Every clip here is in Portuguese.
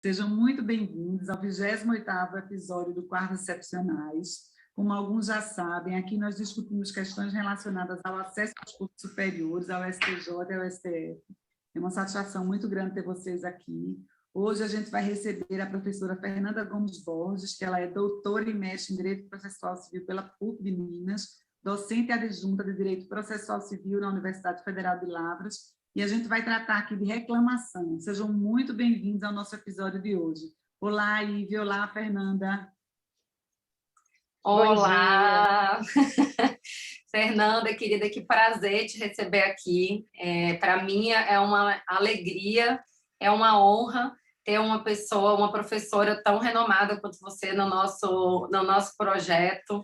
Sejam muito bem-vindos ao 28º episódio do Quartos Excepcionais. Como alguns já sabem, aqui nós discutimos questões relacionadas ao acesso aos cursos superiores, ao STJ e ao STF. É uma satisfação muito grande ter vocês aqui. Hoje a gente vai receber a professora Fernanda Gomes Borges, que ela é doutora e mestre em Direito Processual Civil pela PUC de Minas, docente adjunta de Direito Processual Civil na Universidade Federal de Lavras, e a gente vai tratar aqui de reclamação. Sejam muito bem-vindos ao nosso episódio de hoje. Olá, Ivy. Olá, Fernanda. Olá! Fernanda, querida, que prazer te receber aqui. Para mim é uma alegria, é uma honra ter uma pessoa, uma professora tão renomada quanto você no nosso projeto.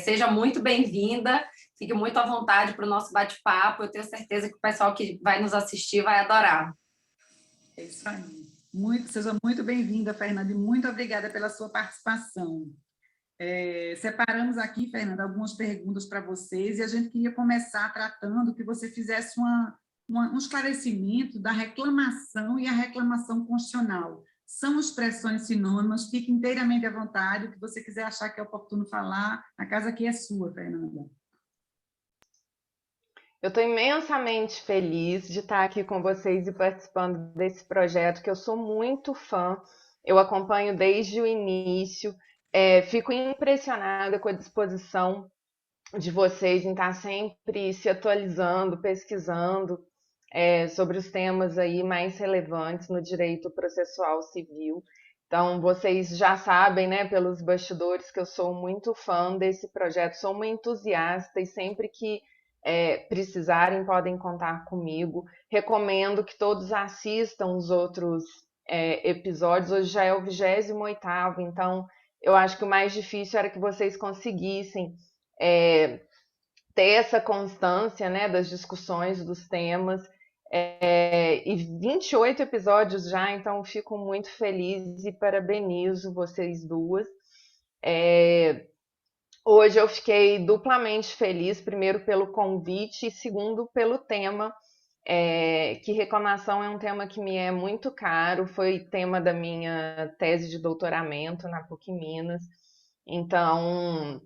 Seja muito bem-vinda, fique muito à vontade para o nosso bate-papo. Eu tenho certeza que o pessoal que vai nos assistir vai adorar. É isso aí. Seja muito bem-vinda, Fernanda, e muito obrigada pela sua participação. Separamos aqui, Fernanda, algumas perguntas para vocês e a gente queria começar tratando que você fizesse um esclarecimento da reclamação e a reclamação constitucional. São expressões sinônimas, fique inteiramente à vontade, o que você quiser achar que é oportuno falar, a casa aqui é sua, Fernanda. Eu estou imensamente feliz de estar aqui com vocês e participando desse projeto, que eu sou muito fã, eu acompanho desde o início. Fico impressionada com a disposição de vocês em estar sempre se atualizando, pesquisando sobre os temas aí mais relevantes no direito processual civil. Então, vocês já sabem, né, pelos bastidores, que eu sou muito fã desse projeto, sou uma entusiasta e sempre que precisarem podem contar comigo. Recomendo que todos assistam os outros episódios. Hoje já é o 28º, então eu acho que o mais difícil era que vocês conseguissem ter essa constância, né, das discussões, dos temas. E 28 episódios já, então fico muito feliz e parabenizo vocês duas. Hoje eu fiquei duplamente feliz, primeiro pelo convite e segundo pelo tema, que reclamação é um tema que me é muito caro, foi tema da minha tese de doutoramento na PUC Minas, então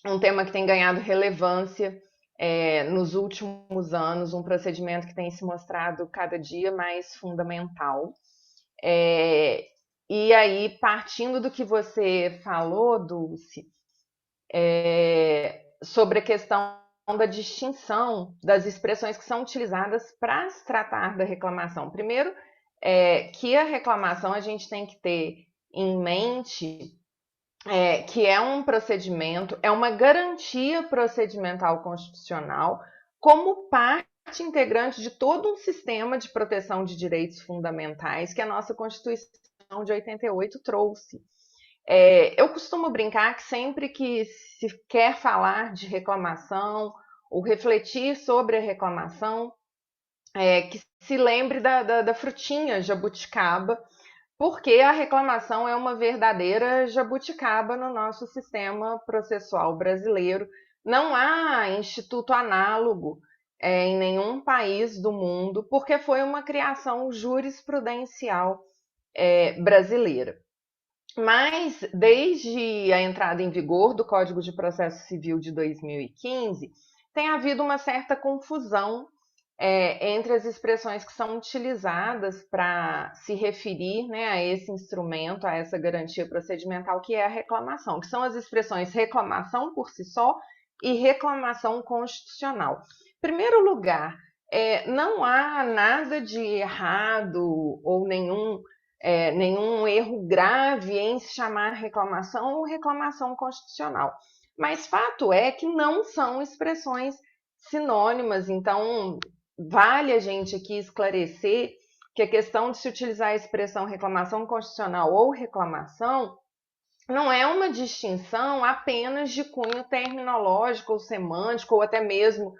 um tema que tem ganhado relevância nos últimos anos, um procedimento que tem se mostrado cada dia mais fundamental. E aí, partindo do que você falou, Dulce, sobre a questão da distinção das expressões que são utilizadas para se tratar da reclamação. Primeiro, que a reclamação a gente tem que ter em mente que é um procedimento, é uma garantia procedimental constitucional como parte integrante de todo um sistema de proteção de direitos fundamentais que a nossa Constituição de 88 trouxe. Eu costumo brincar que sempre que se quer falar de reclamação ou refletir sobre a reclamação, que se lembre da frutinha jabuticaba, porque a reclamação é uma verdadeira jabuticaba no nosso sistema processual brasileiro. Não há instituto análogo em nenhum país do mundo, porque foi uma criação jurisprudencial brasileira. Mas, desde a entrada em vigor do Código de Processo Civil de 2015, tem havido uma certa confusão entre as expressões que são utilizadas para se referir, né, a esse instrumento, a essa garantia procedimental que é a reclamação, que são as expressões reclamação por si só e reclamação constitucional. Em primeiro lugar, não há nada de errado ou nenhum erro grave em se chamar reclamação ou reclamação constitucional. Mas fato é que não são expressões sinônimas, então vale a gente aqui esclarecer que a questão de se utilizar a expressão reclamação constitucional ou reclamação não é uma distinção apenas de cunho terminológico ou semântico ou até mesmo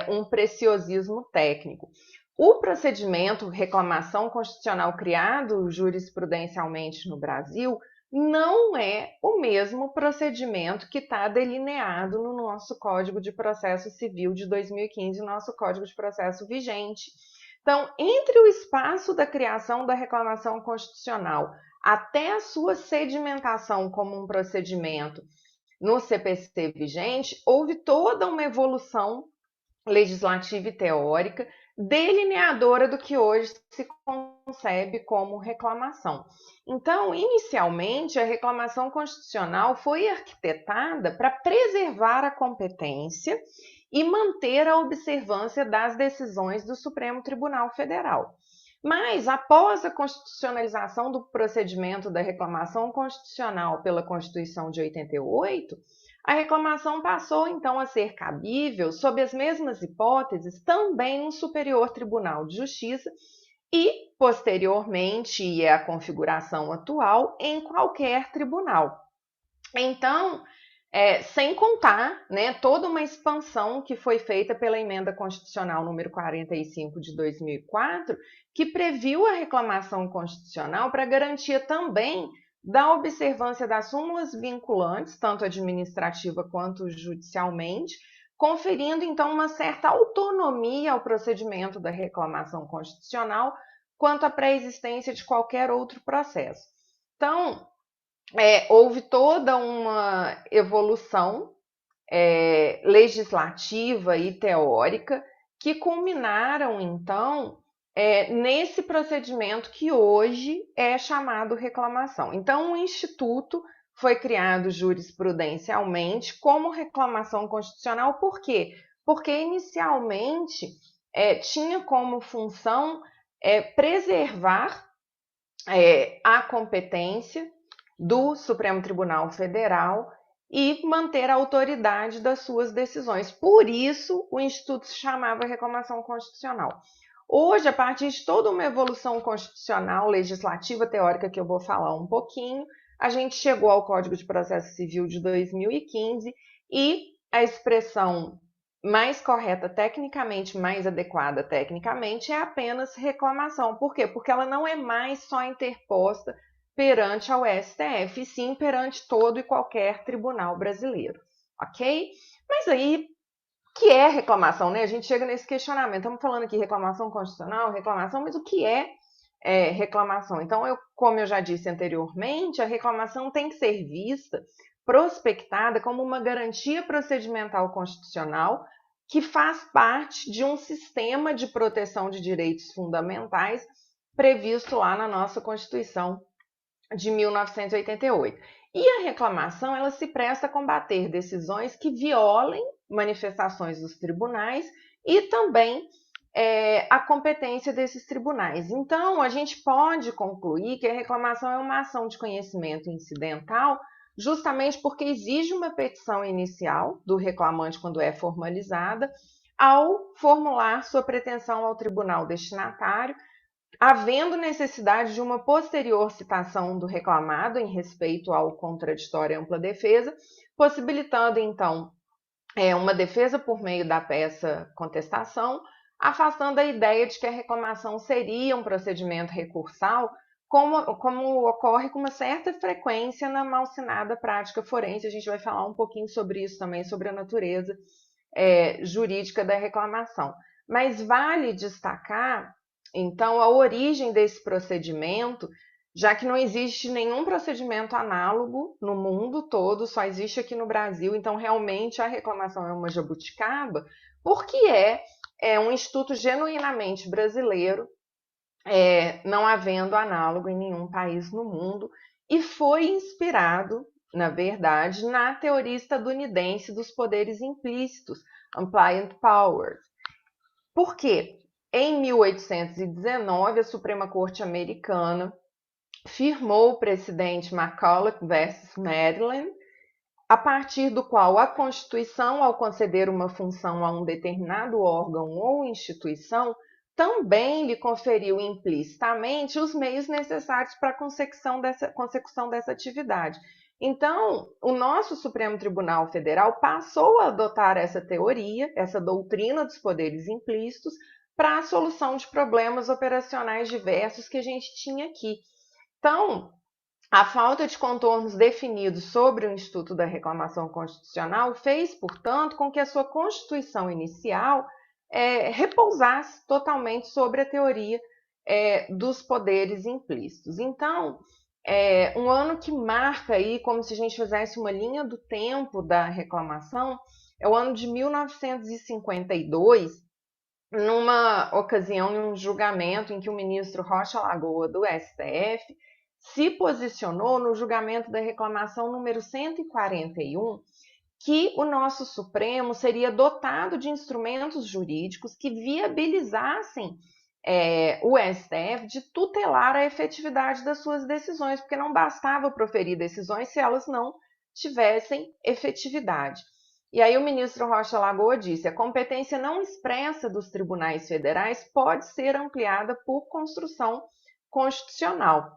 um preciosismo técnico. O procedimento reclamação constitucional criado jurisprudencialmente no Brasil não é o mesmo procedimento que está delineado no nosso Código de Processo Civil de 2015, nosso Código de Processo vigente. Então, entre o espaço da criação da reclamação constitucional até a sua sedimentação como um procedimento no CPC vigente, houve toda uma evolução legislativa e teórica delineadora do que hoje se concebe como reclamação. Então, inicialmente, a reclamação constitucional foi arquitetada para preservar a competência e manter a observância das decisões do Supremo Tribunal Federal. Mas, após a constitucionalização do procedimento da reclamação constitucional pela Constituição de 88, a reclamação passou, então, a ser cabível, sob as mesmas hipóteses, também no Superior Tribunal de Justiça e, posteriormente, e é a configuração atual, em qualquer tribunal. Então, sem contar, né, toda uma expansão que foi feita pela Emenda Constitucional número 45 de 2004, que previu a reclamação constitucional para garantia também da observância das súmulas vinculantes, tanto administrativa quanto judicialmente, conferindo, então, uma certa autonomia ao procedimento da reclamação constitucional quanto à pré-existência de qualquer outro processo. Então, houve toda uma evolução legislativa e teórica que culminaram, então, nesse procedimento que hoje é chamado reclamação. Então, o Instituto foi criado jurisprudencialmente como reclamação constitucional. Por quê? Porque, inicialmente, tinha como função preservar a competência do Supremo Tribunal Federal e manter a autoridade das suas decisões. Por isso, o Instituto se chamava reclamação constitucional. Hoje, a partir de toda uma evolução constitucional, legislativa, teórica, que eu vou falar um pouquinho, a gente chegou ao Código de Processo Civil de 2015 e a expressão mais correta tecnicamente, mais adequada tecnicamente, é apenas reclamação. Por quê? Porque ela não é mais só interposta perante ao STF, e sim perante todo e qualquer tribunal brasileiro, ok? Mas aí, que é reclamação, né? A gente chega nesse questionamento, estamos falando aqui reclamação constitucional, reclamação, mas o que é reclamação? Então, como eu já disse anteriormente, a reclamação tem que ser vista, prospectada como uma garantia procedimental constitucional que faz parte de um sistema de proteção de direitos fundamentais previsto lá na nossa Constituição de 1988. E a reclamação, ela se presta a combater decisões que violem manifestações dos tribunais e também a competência desses tribunais. Então, a gente pode concluir que a reclamação é uma ação de conhecimento incidental, justamente porque exige uma petição inicial do reclamante quando é formalizada, ao formular sua pretensão ao tribunal destinatário, havendo necessidade de uma posterior citação do reclamado em respeito ao contraditório e ampla defesa, possibilitando, então, uma defesa por meio da peça contestação, afastando a ideia de que a reclamação seria um procedimento recursal, como ocorre com uma certa frequência na malsinada prática forense. A gente vai falar um pouquinho sobre isso também, sobre a natureza jurídica da reclamação. Mas vale destacar, então, a origem desse procedimento, já que não existe nenhum procedimento análogo no mundo todo, só existe aqui no Brasil, então realmente a reclamação é uma jabuticaba, porque é um instituto genuinamente brasileiro, não havendo análogo em nenhum país no mundo, e foi inspirado, na verdade, na teoria estadunidense dos poderes implícitos, Implied Powers. Por quê? Em 1819, a Suprema Corte Americana firmou o precedente McCulloch versus Maryland, a partir do qual a Constituição, ao conceder uma função a um determinado órgão ou instituição, também lhe conferiu implicitamente os meios necessários para a consecução dessa atividade. Então, o nosso Supremo Tribunal Federal passou a adotar essa teoria, essa doutrina dos poderes implícitos, para a solução de problemas operacionais diversos que a gente tinha aqui. Então, a falta de contornos definidos sobre o Instituto da Reclamação Constitucional fez, portanto, com que a sua Constituição inicial repousasse totalmente sobre a teoria dos poderes implícitos. Então, um ano que marca aí, como se a gente fizesse uma linha do tempo da reclamação, é o ano de 1952, numa ocasião, em um julgamento em que o ministro Rocha Lagoa, do STF, se posicionou no julgamento da reclamação número 141, que o nosso Supremo seria dotado de instrumentos jurídicos que viabilizassem o STF de tutelar a efetividade das suas decisões, porque não bastava proferir decisões se elas não tivessem efetividade. E aí o ministro Rocha Lagoa disse: a competência não expressa dos tribunais federais pode ser ampliada por construção constitucional.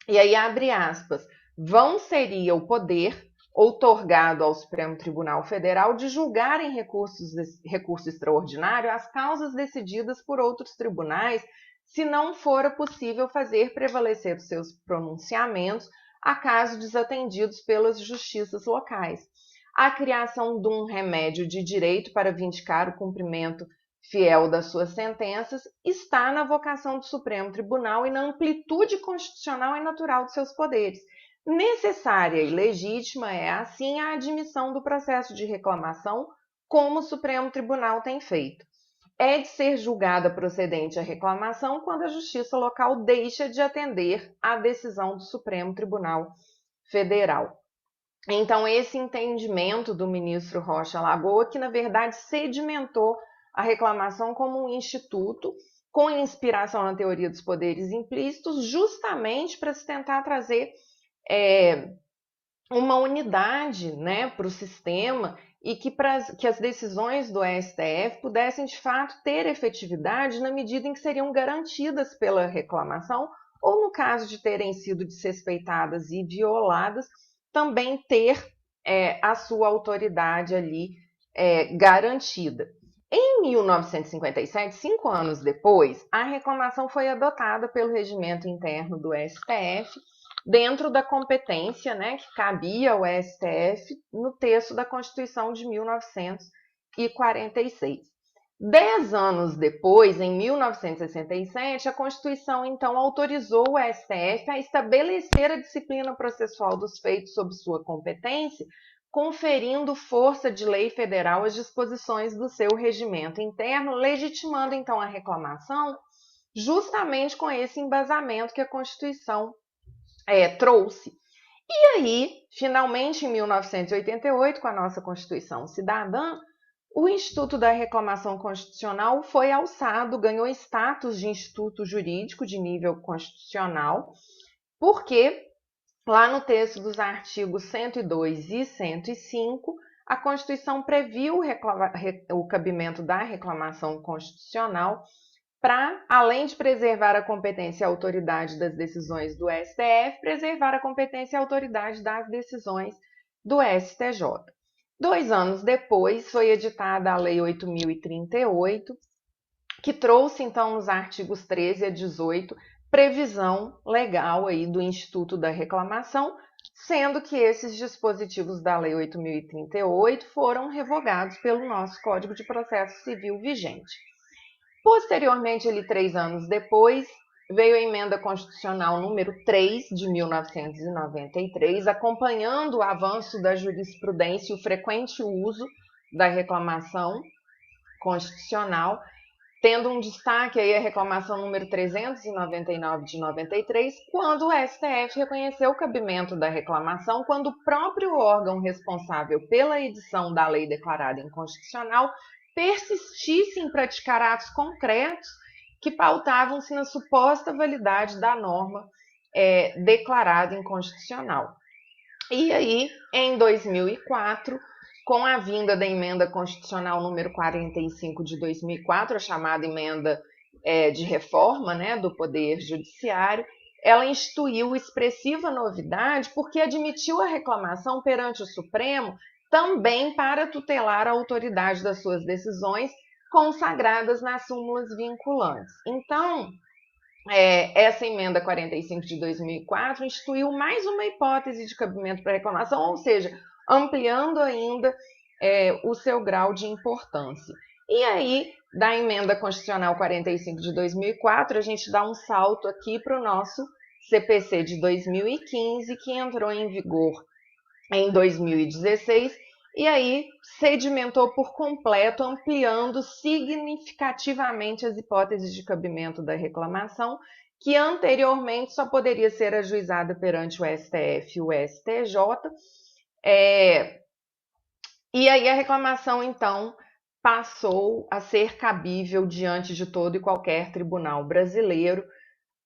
E aí abre aspas, vão seria o poder outorgado ao Supremo Tribunal Federal de julgar em recurso extraordinário as causas decididas por outros tribunais, se não fora possível fazer prevalecer os seus pronunciamentos, acaso desatendidos pelas justiças locais. A criação de um remédio de direito para vindicar o cumprimento fiel das suas sentenças está na vocação do Supremo Tribunal e na amplitude constitucional e natural de seus poderes. Necessária e legítima é, assim, a admissão do processo de reclamação, como o Supremo Tribunal tem feito. É de ser julgada procedente a reclamação quando a Justiça local deixa de atender à decisão do Supremo Tribunal Federal. Então, esse entendimento do ministro Rocha Lagoa, que na verdade sedimentou a reclamação como um instituto com inspiração na teoria dos poderes implícitos, justamente para se tentar trazer uma unidade, né, para o sistema e que as decisões do STF pudessem de fato ter efetividade na medida em que seriam garantidas pela reclamação ou, no caso de terem sido desrespeitadas e violadas, também ter a sua autoridade ali garantida. Em 1957, 5 anos depois, a reclamação foi adotada pelo regimento interno do STF, dentro da competência, né, que cabia ao STF no texto da Constituição de 1946. 10 anos depois, em 1967, a Constituição, então, autorizou o STF a estabelecer a disciplina processual dos feitos sob sua competência, conferindo força de lei federal às disposições do seu regimento interno, legitimando, então, a reclamação justamente com esse embasamento que a Constituição trouxe. E aí, finalmente, em 1988, com a nossa Constituição Cidadã, o Instituto da Reclamação Constitucional foi alçado, ganhou status de instituto jurídico de nível constitucional, porque lá no texto dos artigos 102 e 105, a Constituição previu o cabimento da reclamação constitucional para, além de preservar a competência e a autoridade das decisões do STF, preservar a competência e a autoridade das decisões do STJ. 2 anos depois, foi editada a Lei 8.038, que trouxe, então, nos artigos 13 a 18, previsão legal aí do Instituto da Reclamação, sendo que esses dispositivos da Lei 8.038 foram revogados pelo nosso Código de Processo Civil vigente. Posteriormente, 3 anos depois, veio a Emenda Constitucional número 3, de 1993, acompanhando o avanço da jurisprudência e o frequente uso da reclamação constitucional, tendo um destaque aí a reclamação número 399 de 93, quando o STF reconheceu o cabimento da reclamação, quando o próprio órgão responsável pela edição da lei declarada inconstitucional persistisse em praticar atos concretos que pautavam-se na suposta validade da norma declarada inconstitucional. E aí, em 2004, com a vinda da Emenda Constitucional número 45 de 2004, a chamada emenda de reforma, né, do Poder Judiciário, ela instituiu expressiva novidade porque admitiu a reclamação perante o Supremo também para tutelar a autoridade das suas decisões consagradas nas súmulas vinculantes. Então, essa emenda 45 de 2004 instituiu mais uma hipótese de cabimento para reclamação, ou seja, ampliando ainda o seu grau de importância. E aí, da Emenda Constitucional 45 de 2004, a gente dá um salto aqui para o nosso CPC de 2015, que entrou em vigor em 2016, e aí sedimentou por completo, ampliando significativamente as hipóteses de cabimento da reclamação, que anteriormente só poderia ser ajuizada perante o STF e o STJ. E aí a reclamação, então, passou a ser cabível diante de todo e qualquer tribunal brasileiro,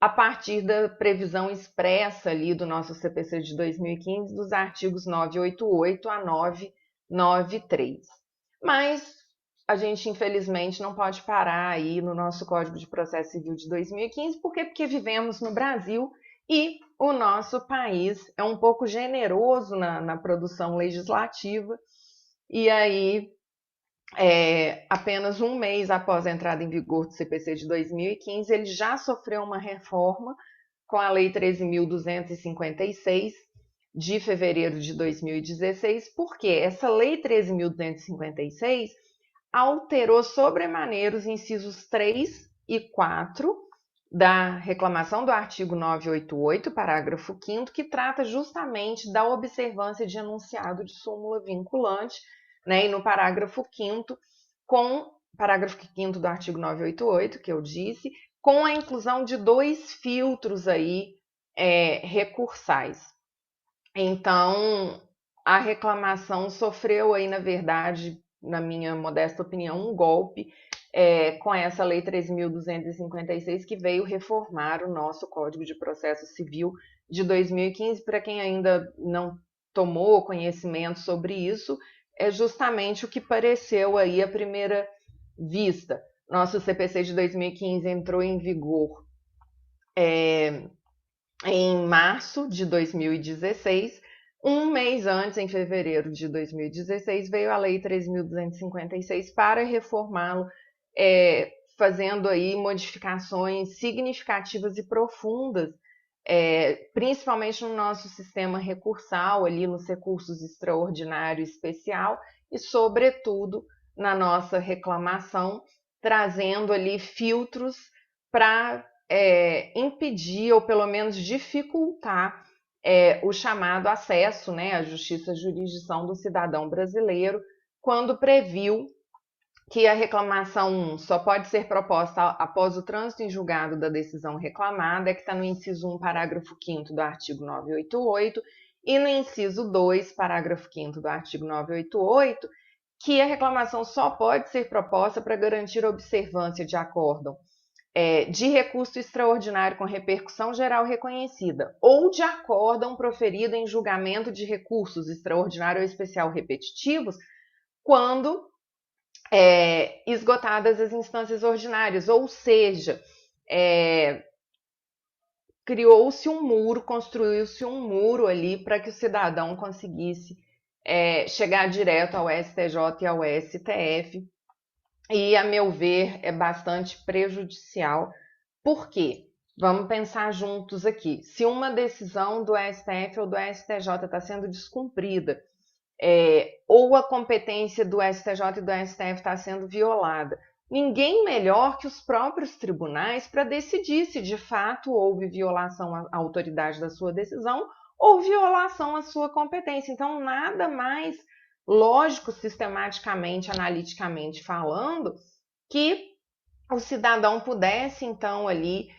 a partir da previsão expressa ali do nosso CPC de 2015, dos artigos 988 a 993. Mas a gente, infelizmente, não pode parar aí no nosso Código de Processo Civil de 2015, por quê? Porque vivemos no Brasil e o nosso país é um pouco generoso na produção legislativa, e aí apenas um mês após a entrada em vigor do CPC de 2015, ele já sofreu uma reforma com a Lei 13.256, de fevereiro de 2016, porque essa Lei 13.256 alterou sobremaneira os incisos 3 e 4 da reclamação do artigo 988, parágrafo 5º, que trata justamente da observância de enunciado de súmula vinculante, né? E no parágrafo 5º, parágrafo 5º do artigo 988, que eu disse, com a inclusão de 2 filtros aí recursais. Então, a reclamação sofreu aí, na verdade, na minha modesta opinião, um golpe com essa Lei 13.256, que veio reformar o nosso Código de Processo Civil de 2015. Para quem ainda não tomou conhecimento sobre isso, é justamente o que pareceu aí à primeira vista. Nosso CPC de 2015 entrou em vigor em março de 2016. Um mês antes, em fevereiro de 2016, veio a Lei 13.256 para reformá-lo, fazendo aí modificações significativas e profundas, principalmente no nosso sistema recursal, ali nos recursos extraordinário e especial, e, sobretudo, na nossa reclamação, trazendo ali filtros para impedir ou pelo menos dificultar o chamado acesso, né, à justiça, à jurisdição do cidadão brasileiro, quando previu que a reclamação só pode ser proposta após o trânsito em julgado da decisão reclamada, que está no inciso 1, parágrafo 5º do artigo 988, e no inciso 2, parágrafo 5º do artigo 988, que a reclamação só pode ser proposta para garantir a observância de acórdão de recurso extraordinário com repercussão geral reconhecida ou de acórdão proferido em julgamento de recursos extraordinário ou especial repetitivos, quando esgotadas as instâncias ordinárias, ou seja, criou-se um muro, construiu-se um muro ali para que o cidadão conseguisse chegar direto ao STJ e ao STF, e, a meu ver, é bastante prejudicial. Por quê? Vamos pensar juntos aqui. Se uma decisão do STF ou do STJ está sendo descumprida, ou a competência do STJ e do STF está sendo violada, ninguém melhor que os próprios tribunais para decidir se de fato houve violação à autoridade da sua decisão ou violação à sua competência. Então, nada mais lógico, sistematicamente, analiticamente falando, que o cidadão pudesse, então, ali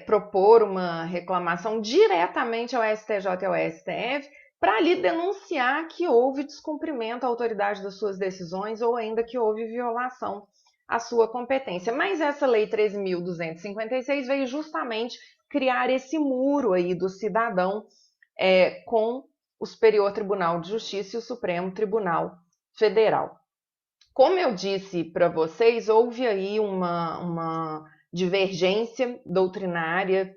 propor uma reclamação diretamente ao STJ e ao STF para ali denunciar que houve descumprimento à autoridade das suas decisões ou ainda que houve violação à sua competência. Mas essa Lei 13.256 veio justamente criar esse muro aí do cidadão com o Superior Tribunal de Justiça e o Supremo Tribunal Federal. Como eu disse para vocês, houve aí uma divergência doutrinária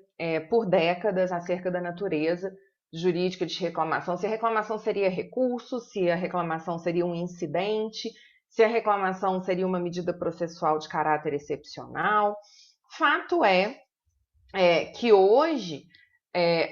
por décadas acerca da natureza jurídica de reclamação, se a reclamação seria recurso, se a reclamação seria um incidente, se a reclamação seria uma medida processual de caráter excepcional. Fato é que hoje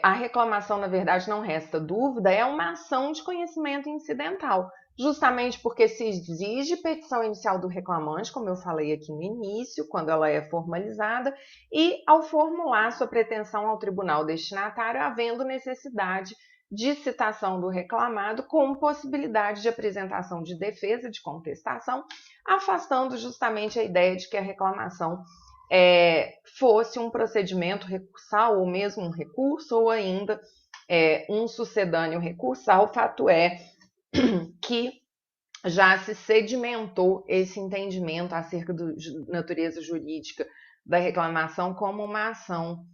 a reclamação, na verdade, não resta dúvida, é uma ação de conhecimento incidental, justamente porque se exige petição inicial do reclamante, como eu falei aqui no início, quando ela é formalizada, e ao formular sua pretensão ao tribunal destinatário, havendo necessidade de citação do reclamado, com possibilidade de apresentação de defesa, de contestação, afastando justamente a ideia de que a reclamação fosse um procedimento recursal, ou mesmo um recurso, ou ainda um sucedâneo recursal. Fato é que já se sedimentou esse entendimento acerca da natureza jurídica da reclamação como uma ação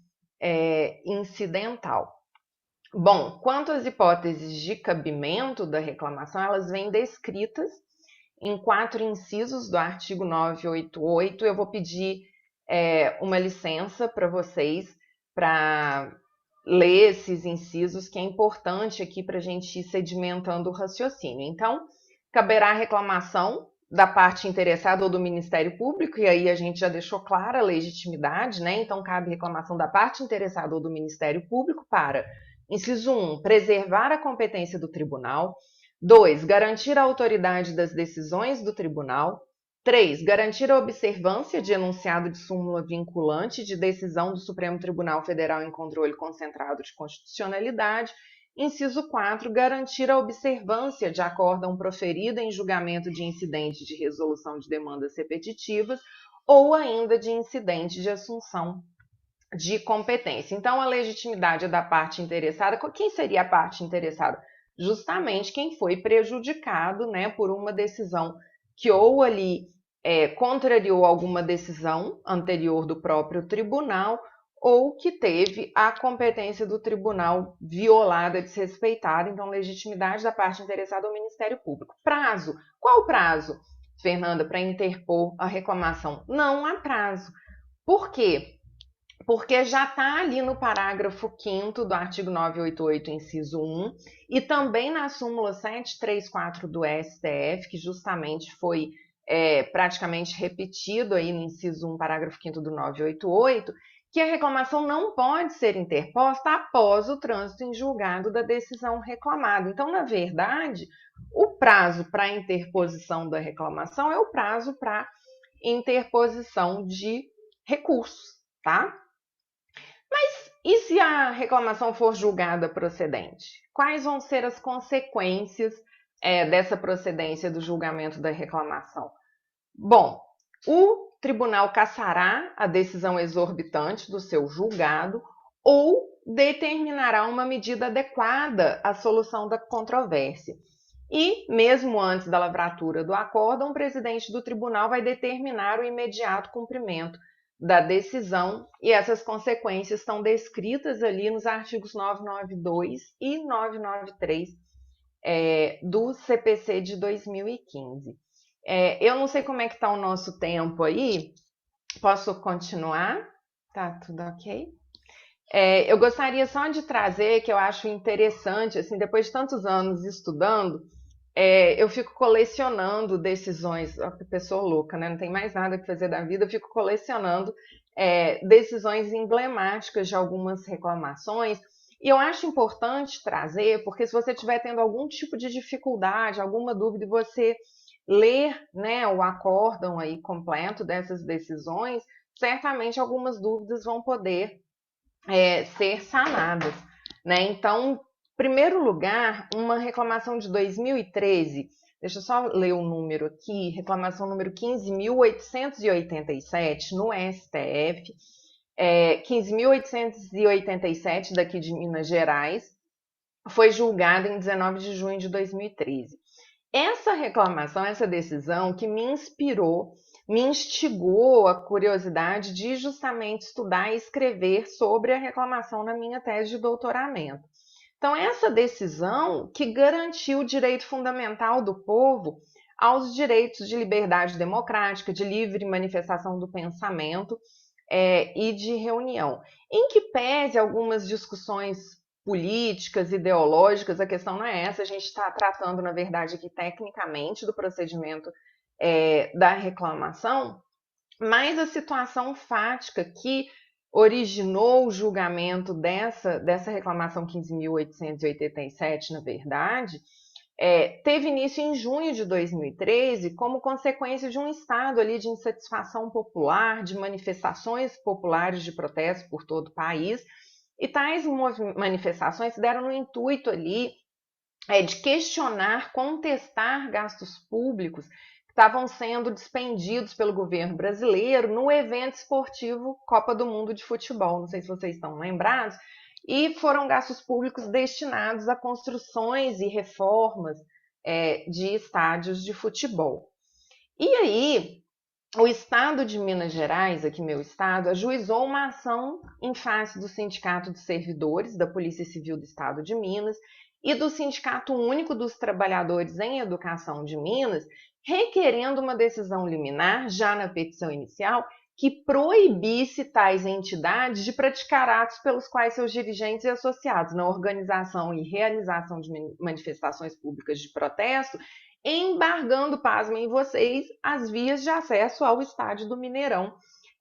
incidental. Bom, quanto às hipóteses de cabimento da reclamação, elas vêm descritas em 4 incisos do artigo 988. Eu vou pedir uma licença para vocês para ler esses incisos, que é importante aqui para a gente ir sedimentando o raciocínio. Então, caberá a reclamação da parte interessada ou do Ministério Público, e aí a gente já deixou clara a legitimidade, né? Então, cabe reclamação da parte interessada ou do Ministério Público para, inciso 1, preservar a competência do tribunal. 2, garantir a autoridade das decisões do tribunal. 3, garantir a observância de enunciado de súmula vinculante de decisão do Supremo Tribunal Federal em controle concentrado de constitucionalidade. Inciso 4, garantir a observância de acórdão proferido em julgamento de incidente de resolução de demandas repetitivas ou ainda de incidente de assunção de competência. Então, a legitimidade é da parte interessada. Quem seria a parte interessada? Justamente quem foi prejudicado, né, por uma decisão que ou ali contrariou alguma decisão anterior do próprio tribunal, ou que teve a competência do tribunal violada, desrespeitada. Então, legitimidade da parte interessada ao Ministério Público. Prazo. Qual o prazo, Fernanda, para interpor a reclamação? Não há prazo. Por quê? Porque já está ali no parágrafo 5º do artigo 988, inciso 1, e também na súmula 734 do STF, que justamente foi praticamente repetido aí no inciso 1, parágrafo 5º do 988, que a reclamação não pode ser interposta após o trânsito em julgado da decisão reclamada. Então, na verdade, o prazo para interposição da reclamação é o prazo para interposição de recursos, tá? Mas e se a reclamação for julgada procedente? Quais vão ser as consequências dessa procedência do julgamento da reclamação? Bom, o tribunal cassará a decisão exorbitante do seu julgado ou determinará uma medida adequada à solução da controvérsia. E, mesmo antes da lavratura do acórdão, o presidente do tribunal vai determinar o imediato cumprimento da decisão, e essas consequências estão descritas ali nos artigos 992 e 993 do CPC de 2015. Eu não sei como é que está o nosso tempo aí. Posso continuar? Tá tudo ok? Eu gostaria só de trazer, que eu acho interessante, assim, depois de tantos anos estudando, eu fico colecionando decisões, a pessoa louca, né? Não tem mais nada que fazer da vida, eu fico colecionando decisões emblemáticas de algumas reclamações, e eu acho importante trazer, porque se você estiver tendo algum tipo de dificuldade, alguma dúvida, e você ler, né, o acórdão aí completo dessas decisões, certamente algumas dúvidas vão poder ser sanadas, né? Então, primeiro lugar, uma reclamação de 2013, deixa eu só ler o número aqui, reclamação número 15.887 no STF, 15.887 daqui de Minas Gerais, foi julgada em 19 de junho de 2013. Essa reclamação, essa decisão que me inspirou, me instigou a curiosidade de justamente estudar e escrever sobre a reclamação na minha tese de doutoramento. Então, essa decisão que garantiu o direito fundamental do povo aos direitos de liberdade democrática, de livre manifestação do pensamento e de reunião, em que pese algumas discussões políticas, ideológicas, a questão não é essa, a gente está tratando, na verdade, aqui tecnicamente do procedimento da reclamação, mas a situação fática que originou o julgamento dessa reclamação 15.887, na verdade, teve início em junho de 2013 como consequência de um estado ali de insatisfação popular, de manifestações populares de protesto por todo o país, e tais manifestações se deram no intuito ali de questionar, contestar gastos públicos que estavam sendo despendidos pelo governo brasileiro no evento esportivo Copa do Mundo de Futebol. Não sei se vocês estão lembrados. E foram gastos públicos destinados a construções e reformas de estádios de futebol. E aí, o Estado de Minas Gerais, aqui meu estado, ajuizou uma ação em face do Sindicato dos Servidores da Polícia Civil do Estado de Minas e do Sindicato Único dos Trabalhadores em Educação de Minas, requerendo uma decisão liminar, já na petição inicial, que proibisse tais entidades de praticar atos pelos quais seus dirigentes e associados na organização e realização de manifestações públicas de protesto, embargando, pasmem vocês, as vias de acesso ao estádio do Mineirão,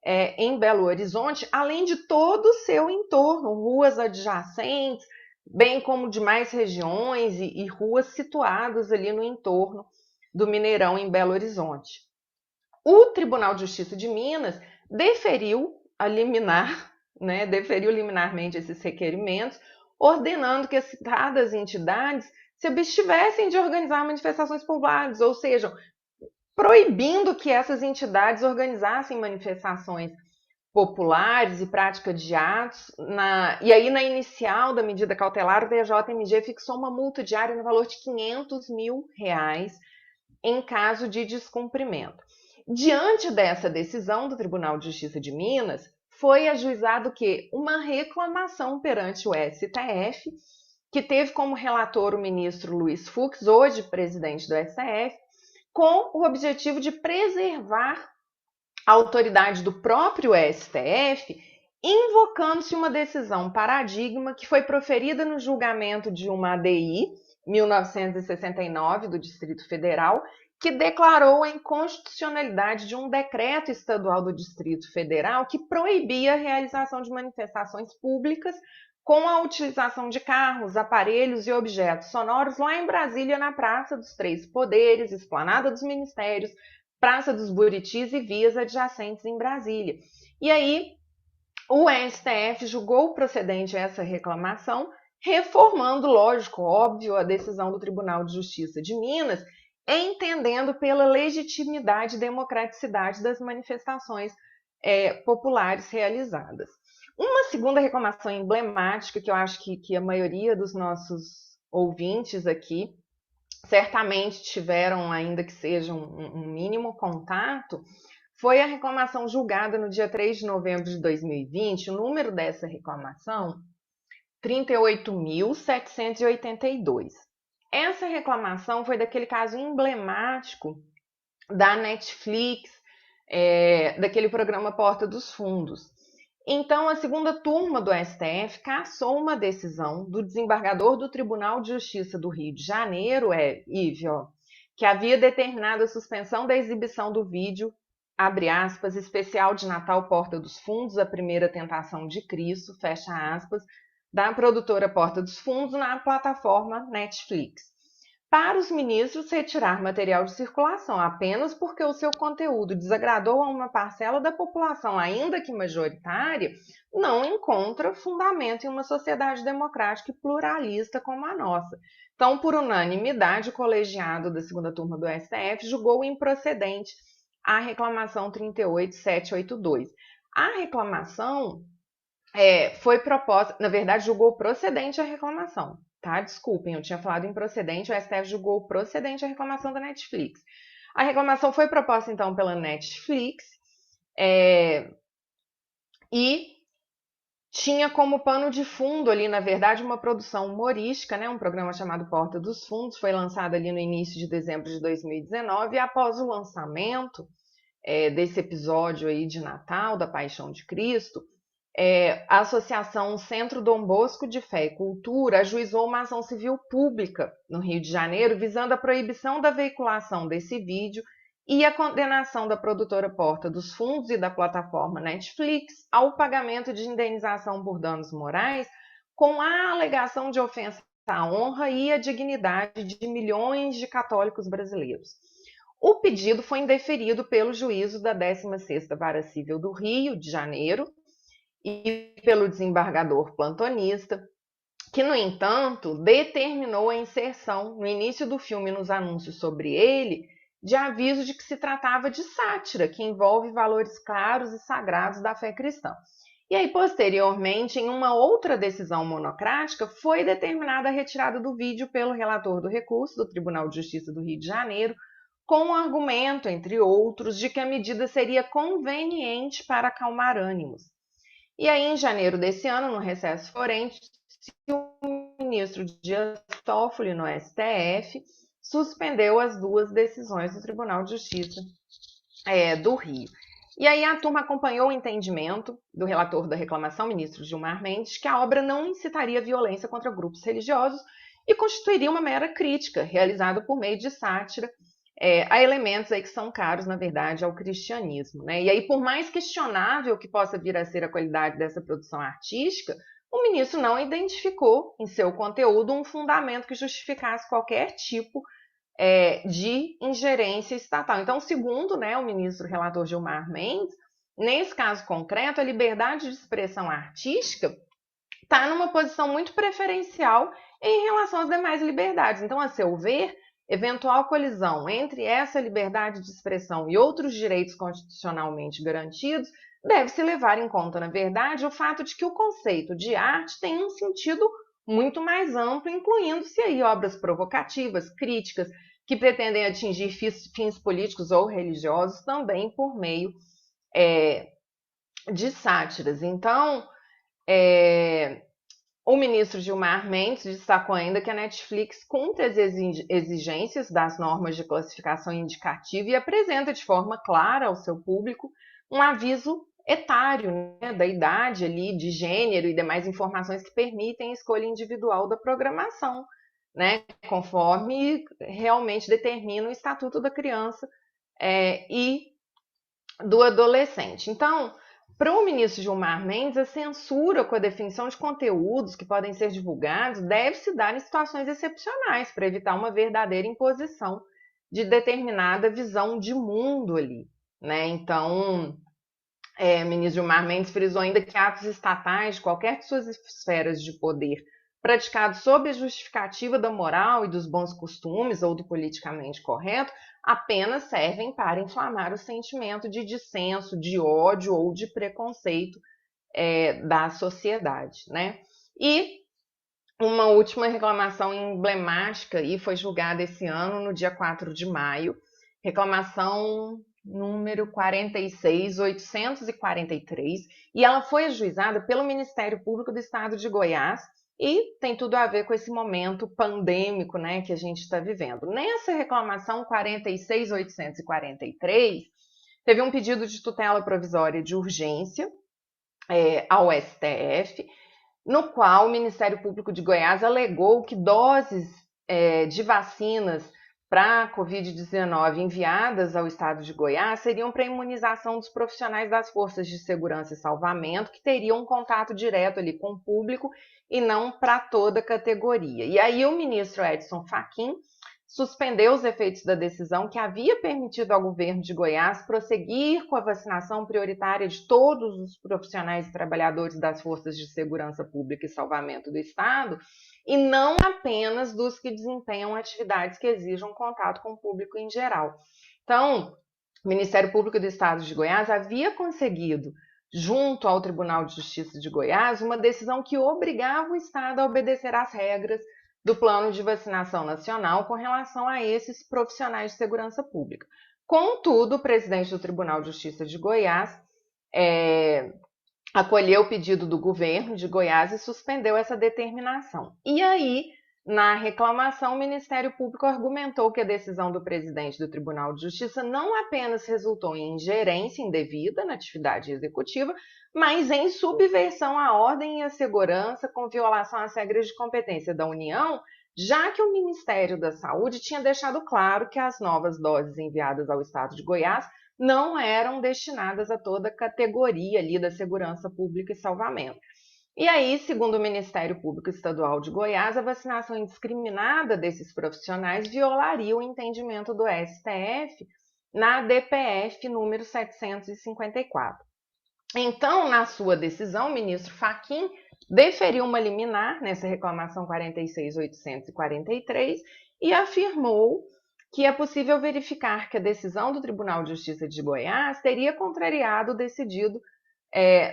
em Belo Horizonte, além de todo o seu entorno, ruas adjacentes, bem como demais regiões e ruas situadas ali no entorno do Mineirão em Belo Horizonte. O Tribunal de Justiça de Minas deferiu liminarmente esses requerimentos, ordenando que as citadas entidades se abstivessem de organizar manifestações populares, ou seja, proibindo que essas entidades organizassem manifestações populares e prática de atos. E aí, na inicial da medida cautelar, o TJMG fixou uma multa diária no valor de R$500 mil em caso de descumprimento. Diante dessa decisão do Tribunal de Justiça de Minas, foi ajuizado que uma reclamação perante o STF, que teve como relator o ministro Luiz Fux, hoje presidente do STF, com o objetivo de preservar a autoridade do próprio STF, invocando-se uma decisão paradigma que foi proferida no julgamento de uma ADI 1969 do Distrito Federal, que declarou a inconstitucionalidade de um decreto estadual do Distrito Federal que proibia a realização de manifestações públicas com a utilização de carros, aparelhos e objetos sonoros lá em Brasília, na Praça dos Três Poderes, Esplanada dos Ministérios, Praça dos Buritis e vias adjacentes em Brasília. E aí, o STF julgou procedente essa reclamação, reformando, lógico, óbvio, a decisão do Tribunal de Justiça de Minas, entendendo pela legitimidade e democraticidade das manifestações populares realizadas. Uma segunda reclamação emblemática, que eu acho que a maioria dos nossos ouvintes aqui certamente tiveram, ainda que seja um mínimo contato, foi a reclamação julgada no dia 3 de novembro de 2020, o número dessa reclamação, 38.782. Essa reclamação foi daquele caso emblemático da Netflix, daquele programa Porta dos Fundos. Então, a segunda turma do STF cassou uma decisão do desembargador do Tribunal de Justiça do Rio de Janeiro, Ívio, que havia determinado a suspensão da exibição do vídeo, abre aspas, especial de Natal Porta dos Fundos, a primeira tentação de Cristo, fecha aspas, da produtora Porta dos Fundos na plataforma Netflix. Para os ministros, retirar material de circulação apenas porque o seu conteúdo desagradou a uma parcela da população, ainda que majoritária, não encontra fundamento em uma sociedade democrática e pluralista como a nossa. Então, por unanimidade, o colegiado da segunda turma do STF julgou improcedente a reclamação 38.782. A reclamação foi proposta, na verdade, julgou procedente a reclamação. Tá? Desculpem, eu tinha falado improcedente, o STF julgou procedente a reclamação da Netflix. A reclamação foi proposta, então, pela Netflix e tinha como pano de fundo ali, na verdade, uma produção humorística, né? Um programa chamado Porta dos Fundos, foi lançado ali no início de dezembro de 2019, e após o lançamento desse episódio aí de Natal, da Paixão de Cristo, a Associação Centro Dom Bosco de Fé e Cultura ajuizou uma ação civil pública no Rio de Janeiro visando a proibição da veiculação desse vídeo e a condenação da produtora Porta dos Fundos e da plataforma Netflix ao pagamento de indenização por danos morais com a alegação de ofensa a honra e a dignidade de milhões de católicos brasileiros. O pedido foi indeferido pelo juízo da 16ª Vara Civil do Rio de Janeiro e pelo desembargador plantonista, que, no entanto, determinou a inserção no início do filme, nos anúncios sobre ele, de aviso de que se tratava de sátira, que envolve valores claros e sagrados da fé cristã. E aí, posteriormente, em uma outra decisão monocrática, foi determinada a retirada do vídeo pelo relator do recurso do Tribunal de Justiça do Rio de Janeiro, com o argumento, entre outros, de que a medida seria conveniente para acalmar ânimos. E aí, em janeiro desse ano, no recesso forense, o ministro Dias Toffoli, no STF, suspendeu as duas decisões do Tribunal de Justiça do Rio. E aí a turma acompanhou o entendimento do relator da reclamação, ministro Gilmar Mendes, que a obra não incitaria violência contra grupos religiosos e constituiria uma mera crítica, realizada por meio de sátira, a elementos aí que são caros, na verdade, ao cristianismo, né? E aí, por mais questionável que possa vir a ser a qualidade dessa produção artística, o ministro não identificou em seu conteúdo um fundamento que justificasse qualquer tipo de ingerência estatal. Então, segundo, né, o ministro relator Gilmar Mendes, nesse caso concreto, a liberdade de expressão artística está numa posição muito preferencial em relação às demais liberdades. Então, a seu ver, eventual colisão entre essa liberdade de expressão e outros direitos constitucionalmente garantidos deve-se levar em conta, na verdade, o fato de que o conceito de arte tem um sentido muito mais amplo, incluindo-se aí obras provocativas, críticas, que pretendem atingir fins políticos ou religiosos também por meio de sátiras. Então, o ministro Gilmar Mendes destacou ainda que a Netflix cumpre as exigências das normas de classificação indicativa e apresenta de forma clara ao seu público um aviso etário, né, da idade ali, de gênero e demais informações que permitem a escolha individual da programação, né, conforme realmente determina o Estatuto da Criança e do Adolescente. Então, para o ministro Gilmar Mendes, a censura com a definição de conteúdos que podem ser divulgados deve se dar em situações excepcionais para evitar uma verdadeira imposição de determinada visão de mundo ali, né? Então, o ministro Gilmar Mendes frisou ainda que atos estatais de qualquer de suas esferas de poder praticados sob a justificativa da moral e dos bons costumes ou do politicamente correto apenas servem para inflamar o sentimento de dissenso, de ódio ou de preconceito da sociedade, né? E uma última reclamação emblemática e foi julgada esse ano, no dia 4 de maio, reclamação número 46.843, e ela foi ajuizada pelo Ministério Público do Estado de Goiás e tem tudo a ver com esse momento pandêmico, né, que a gente está vivendo. Nessa reclamação 46.843, teve um pedido de tutela provisória de urgência ao STF, no qual o Ministério Público de Goiás alegou que doses de vacinas para a Covid-19 enviadas ao estado de Goiás seriam para imunização dos profissionais das forças de segurança e salvamento, que teriam um contato direto ali com o público e não para toda a categoria. E aí o ministro Edson Fachin suspendeu os efeitos da decisão que havia permitido ao governo de Goiás prosseguir com a vacinação prioritária de todos os profissionais e trabalhadores das forças de segurança pública e salvamento do estado, e não apenas dos que desempenham atividades que exijam contato com o público em geral. Então, o Ministério Público do Estado de Goiás havia conseguido, junto ao Tribunal de Justiça de Goiás, uma decisão que obrigava o Estado a obedecer às regras do Plano de Vacinação Nacional com relação a esses profissionais de segurança pública. Contudo, o presidente do Tribunal de Justiça de Goiás acolheu o pedido do governo de Goiás e suspendeu essa determinação. E aí, na reclamação, o Ministério Público argumentou que a decisão do presidente do Tribunal de Justiça não apenas resultou em ingerência indevida na atividade executiva, mas em subversão à ordem e à segurança, com violação às regras de competência da União, já que o Ministério da Saúde tinha deixado claro que as novas doses enviadas ao estado de Goiás não eram destinadas a toda a categoria ali da segurança pública e salvamento. E aí, segundo o Ministério Público Estadual de Goiás, a vacinação indiscriminada desses profissionais violaria o entendimento do STF na DPF número 754. Então, na sua decisão, o ministro Fachin deferiu uma liminar nessa reclamação 46.843 e afirmou que é possível verificar que a decisão do Tribunal de Justiça de Goiás teria contrariado o decidido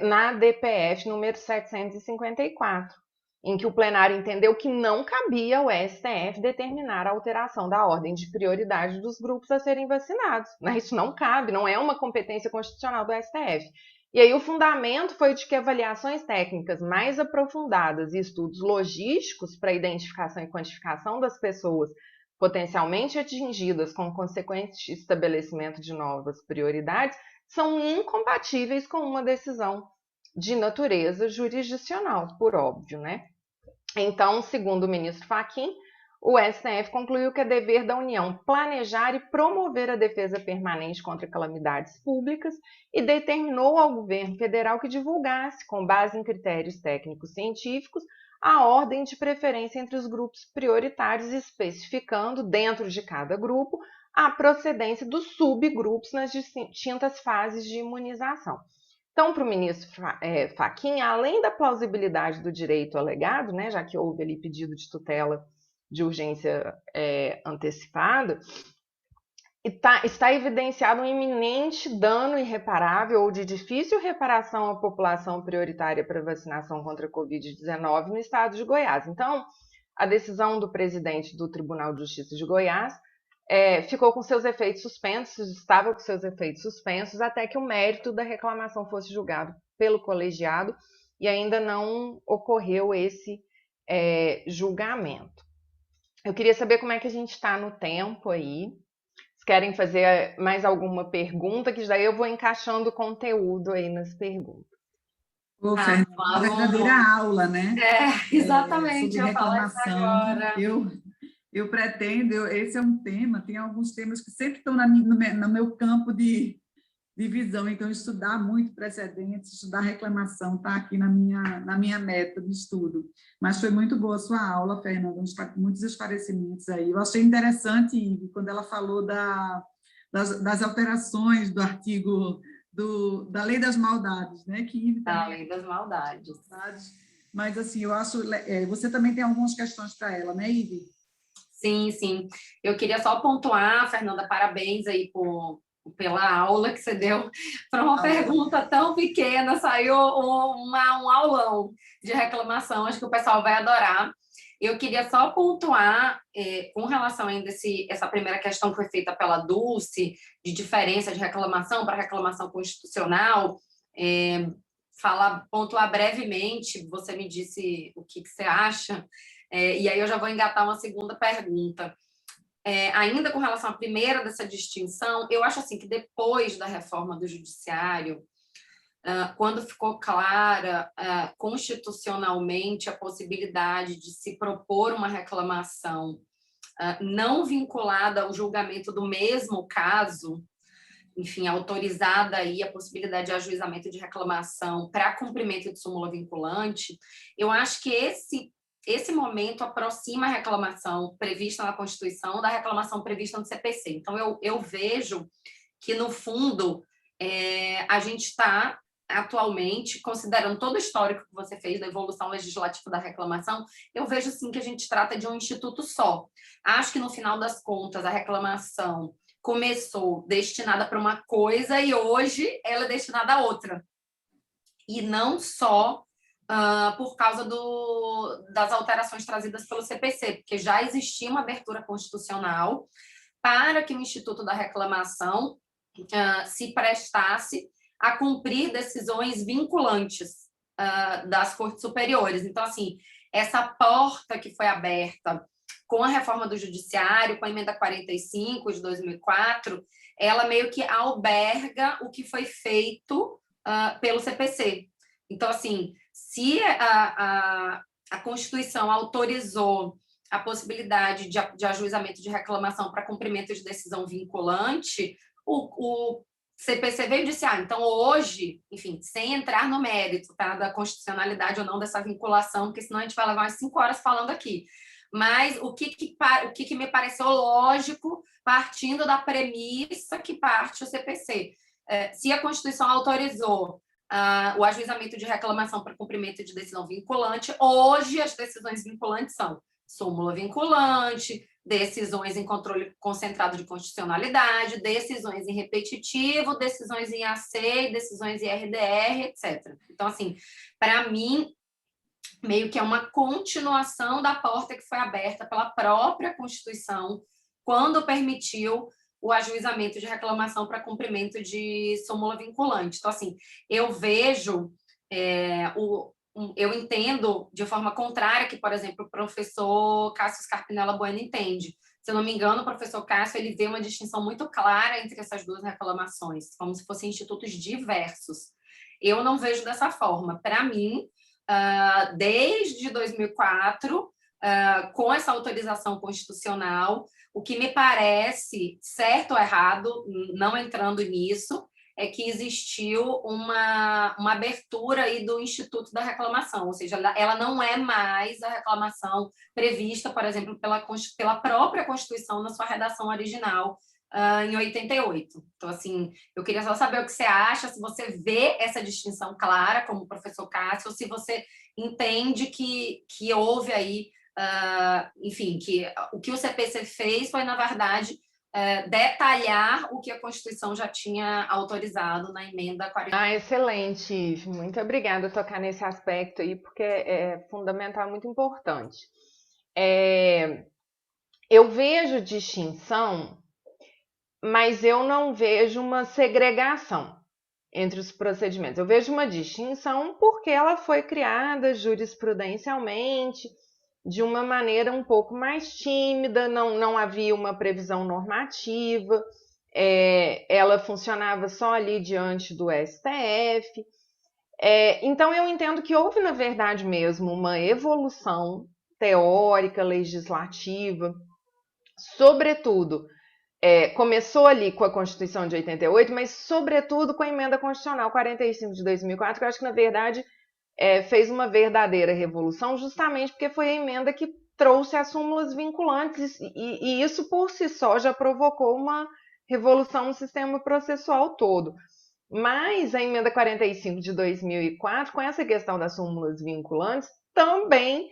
na DPF número 754, em que o plenário entendeu que não cabia ao STF determinar a alteração da ordem de prioridade dos grupos a serem vacinados. Isso não cabe, não é uma competência constitucional do STF. E aí o fundamento foi de que avaliações técnicas mais aprofundadas e estudos logísticos para identificação e quantificação das pessoas potencialmente atingidas com consequente estabelecimento de novas prioridades são incompatíveis com uma decisão de natureza jurisdicional, por óbvio, né? Então, segundo o ministro Fachin, o STF concluiu que é dever da União planejar e promover a defesa permanente contra calamidades públicas e determinou ao governo federal que divulgasse, com base em critérios técnicos científicos, a ordem de preferência entre os grupos prioritários, especificando, dentro de cada grupo, a procedência dos subgrupos nas distintas fases de imunização. Então, para o ministro Fachin, além da plausibilidade do direito alegado, né, já que houve ali pedido de tutela de urgência antecipada, está evidenciado um iminente dano irreparável ou de difícil reparação à população prioritária para vacinação contra a Covid-19 no estado de Goiás. Então, a decisão do presidente do Tribunal de Justiça de Goiás ficou com seus efeitos suspensos, estava com seus efeitos suspensos até que o mérito da reclamação fosse julgado pelo colegiado e ainda não ocorreu esse julgamento. Eu queria saber como é que a gente está no tempo aí. Se querem fazer mais alguma pergunta, que daí eu vou encaixando o conteúdo aí nas perguntas. Uma verdadeira aula, né? Exatamente, sobre eu falo isso agora. Eu pretendo, esse é um tema, tem alguns temas que sempre estão no meu campo de visão, então estudar muito precedentes, estudar reclamação, está aqui na minha meta de estudo. Mas foi muito boa a sua aula, Fernanda, muitos esclarecimentos aí. Eu achei interessante, Ive, quando ela falou das alterações do artigo da Lei das Maldades, né? Que Ive também... Da Lei das Maldades. Mas, assim, eu acho... você também tem algumas questões para ela, né, Ive? Sim, sim. Eu queria só pontuar, Fernanda, parabéns aí pela aula que você deu para uma pergunta tão pequena, saiu um aulão de reclamação, acho que o pessoal vai adorar. Eu queria só pontuar, com relação ainda essa primeira questão que foi feita pela Dulce, de diferença de reclamação para reclamação constitucional, pontuar brevemente, você me disse o que você acha, e aí eu já vou engatar uma segunda pergunta. Ainda com relação à primeira dessa distinção, eu acho assim que depois da reforma do judiciário, quando ficou clara constitucionalmente a possibilidade de se propor uma reclamação não vinculada ao julgamento do mesmo caso, enfim, autorizada aí a possibilidade de ajuizamento de reclamação para cumprimento de súmula vinculante, eu acho que esse momento aproxima a reclamação prevista na Constituição da reclamação prevista no CPC. Então, eu vejo que, no fundo, a gente está, atualmente, considerando todo o histórico que você fez da evolução legislativa da reclamação, eu vejo, sim, que a gente trata de um instituto só. Acho que, no final das contas, a reclamação começou destinada para uma coisa e, hoje, ela é destinada a outra. E não só... por causa das alterações trazidas pelo CPC, porque já existia uma abertura constitucional para que o Instituto da Reclamação se prestasse a cumprir decisões vinculantes das Cortes Superiores. Então, assim, essa porta que foi aberta com a reforma do Judiciário, com a emenda 45 de 2004, ela meio que alberga o que foi feito pelo CPC. Então, assim, se a Constituição autorizou a possibilidade de ajuizamento de reclamação para cumprimento de decisão vinculante, o CPC veio e disse, então hoje, enfim, sem entrar no mérito, tá, da constitucionalidade ou não dessa vinculação, porque senão a gente vai levar umas 5 horas falando aqui. Mas o que me pareceu lógico, partindo da premissa que parte o CPC. Se a Constituição autorizou o ajuizamento de reclamação para cumprimento de decisão vinculante, hoje as decisões vinculantes são súmula vinculante, decisões em controle concentrado de constitucionalidade, decisões em repetitivo, decisões em AC, decisões em RDR, etc. Então, assim, para mim, meio que é uma continuação da porta que foi aberta pela própria Constituição quando permitiu o ajuizamento de reclamação para cumprimento de súmula vinculante. Então, assim, eu vejo, eu entendo de forma contrária que, por exemplo, o professor Cássio Scarpinella Bueno entende. Se eu não me engano, o professor Cássio ele vê uma distinção muito clara entre essas duas reclamações, como se fossem institutos diversos. Eu não vejo dessa forma. Para mim, desde 2004, com essa autorização constitucional, o que me parece, certo ou errado, não entrando nisso, é que existiu uma abertura aí do Instituto da Reclamação, ou seja, ela não é mais a reclamação prevista, por exemplo, pela própria Constituição na sua redação original, em 88. Então, assim, eu queria só saber o que você acha, se você vê essa distinção clara, como o professor Cássio, ou se você entende que houve aí, enfim, que o que o CPC fez foi, na verdade, detalhar o que a Constituição já tinha autorizado na emenda 40. Excelente, Ive. Muito obrigada por tocar nesse aspecto aí, porque é fundamental, muito importante. Eu vejo distinção, mas eu não vejo uma segregação entre os procedimentos. Eu vejo uma distinção porque ela foi criada jurisprudencialmente, de uma maneira um pouco mais tímida, não havia uma previsão normativa, ela funcionava só ali diante do STF. Então, eu entendo que houve, na verdade mesmo, uma evolução teórica, legislativa, sobretudo, começou ali com a Constituição de 88, mas sobretudo com a Emenda Constitucional 45 de 2004, que eu acho que, na verdade, fez uma verdadeira revolução, justamente porque foi a emenda que trouxe as súmulas vinculantes, e isso por si só já provocou uma revolução no sistema processual todo. Mas a emenda 45 de 2004, com essa questão das súmulas vinculantes, também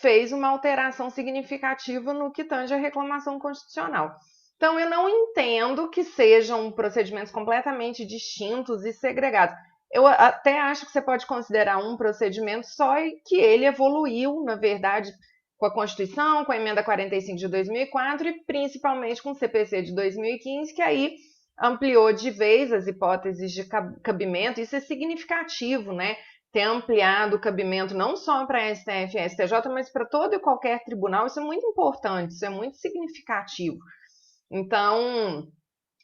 fez uma alteração significativa no que tange a reclamação constitucional. Então, eu não entendo que sejam procedimentos completamente distintos e segregados. Eu até acho que você pode considerar um procedimento só e que ele evoluiu, na verdade, com a Constituição, com a emenda 45 de 2004 e principalmente com o CPC de 2015, que aí ampliou de vez as hipóteses de cabimento. Isso é significativo, né? Ter ampliado o cabimento não só para a STF e a STJ, mas para todo e qualquer tribunal. Isso é muito importante, isso é muito significativo. Então,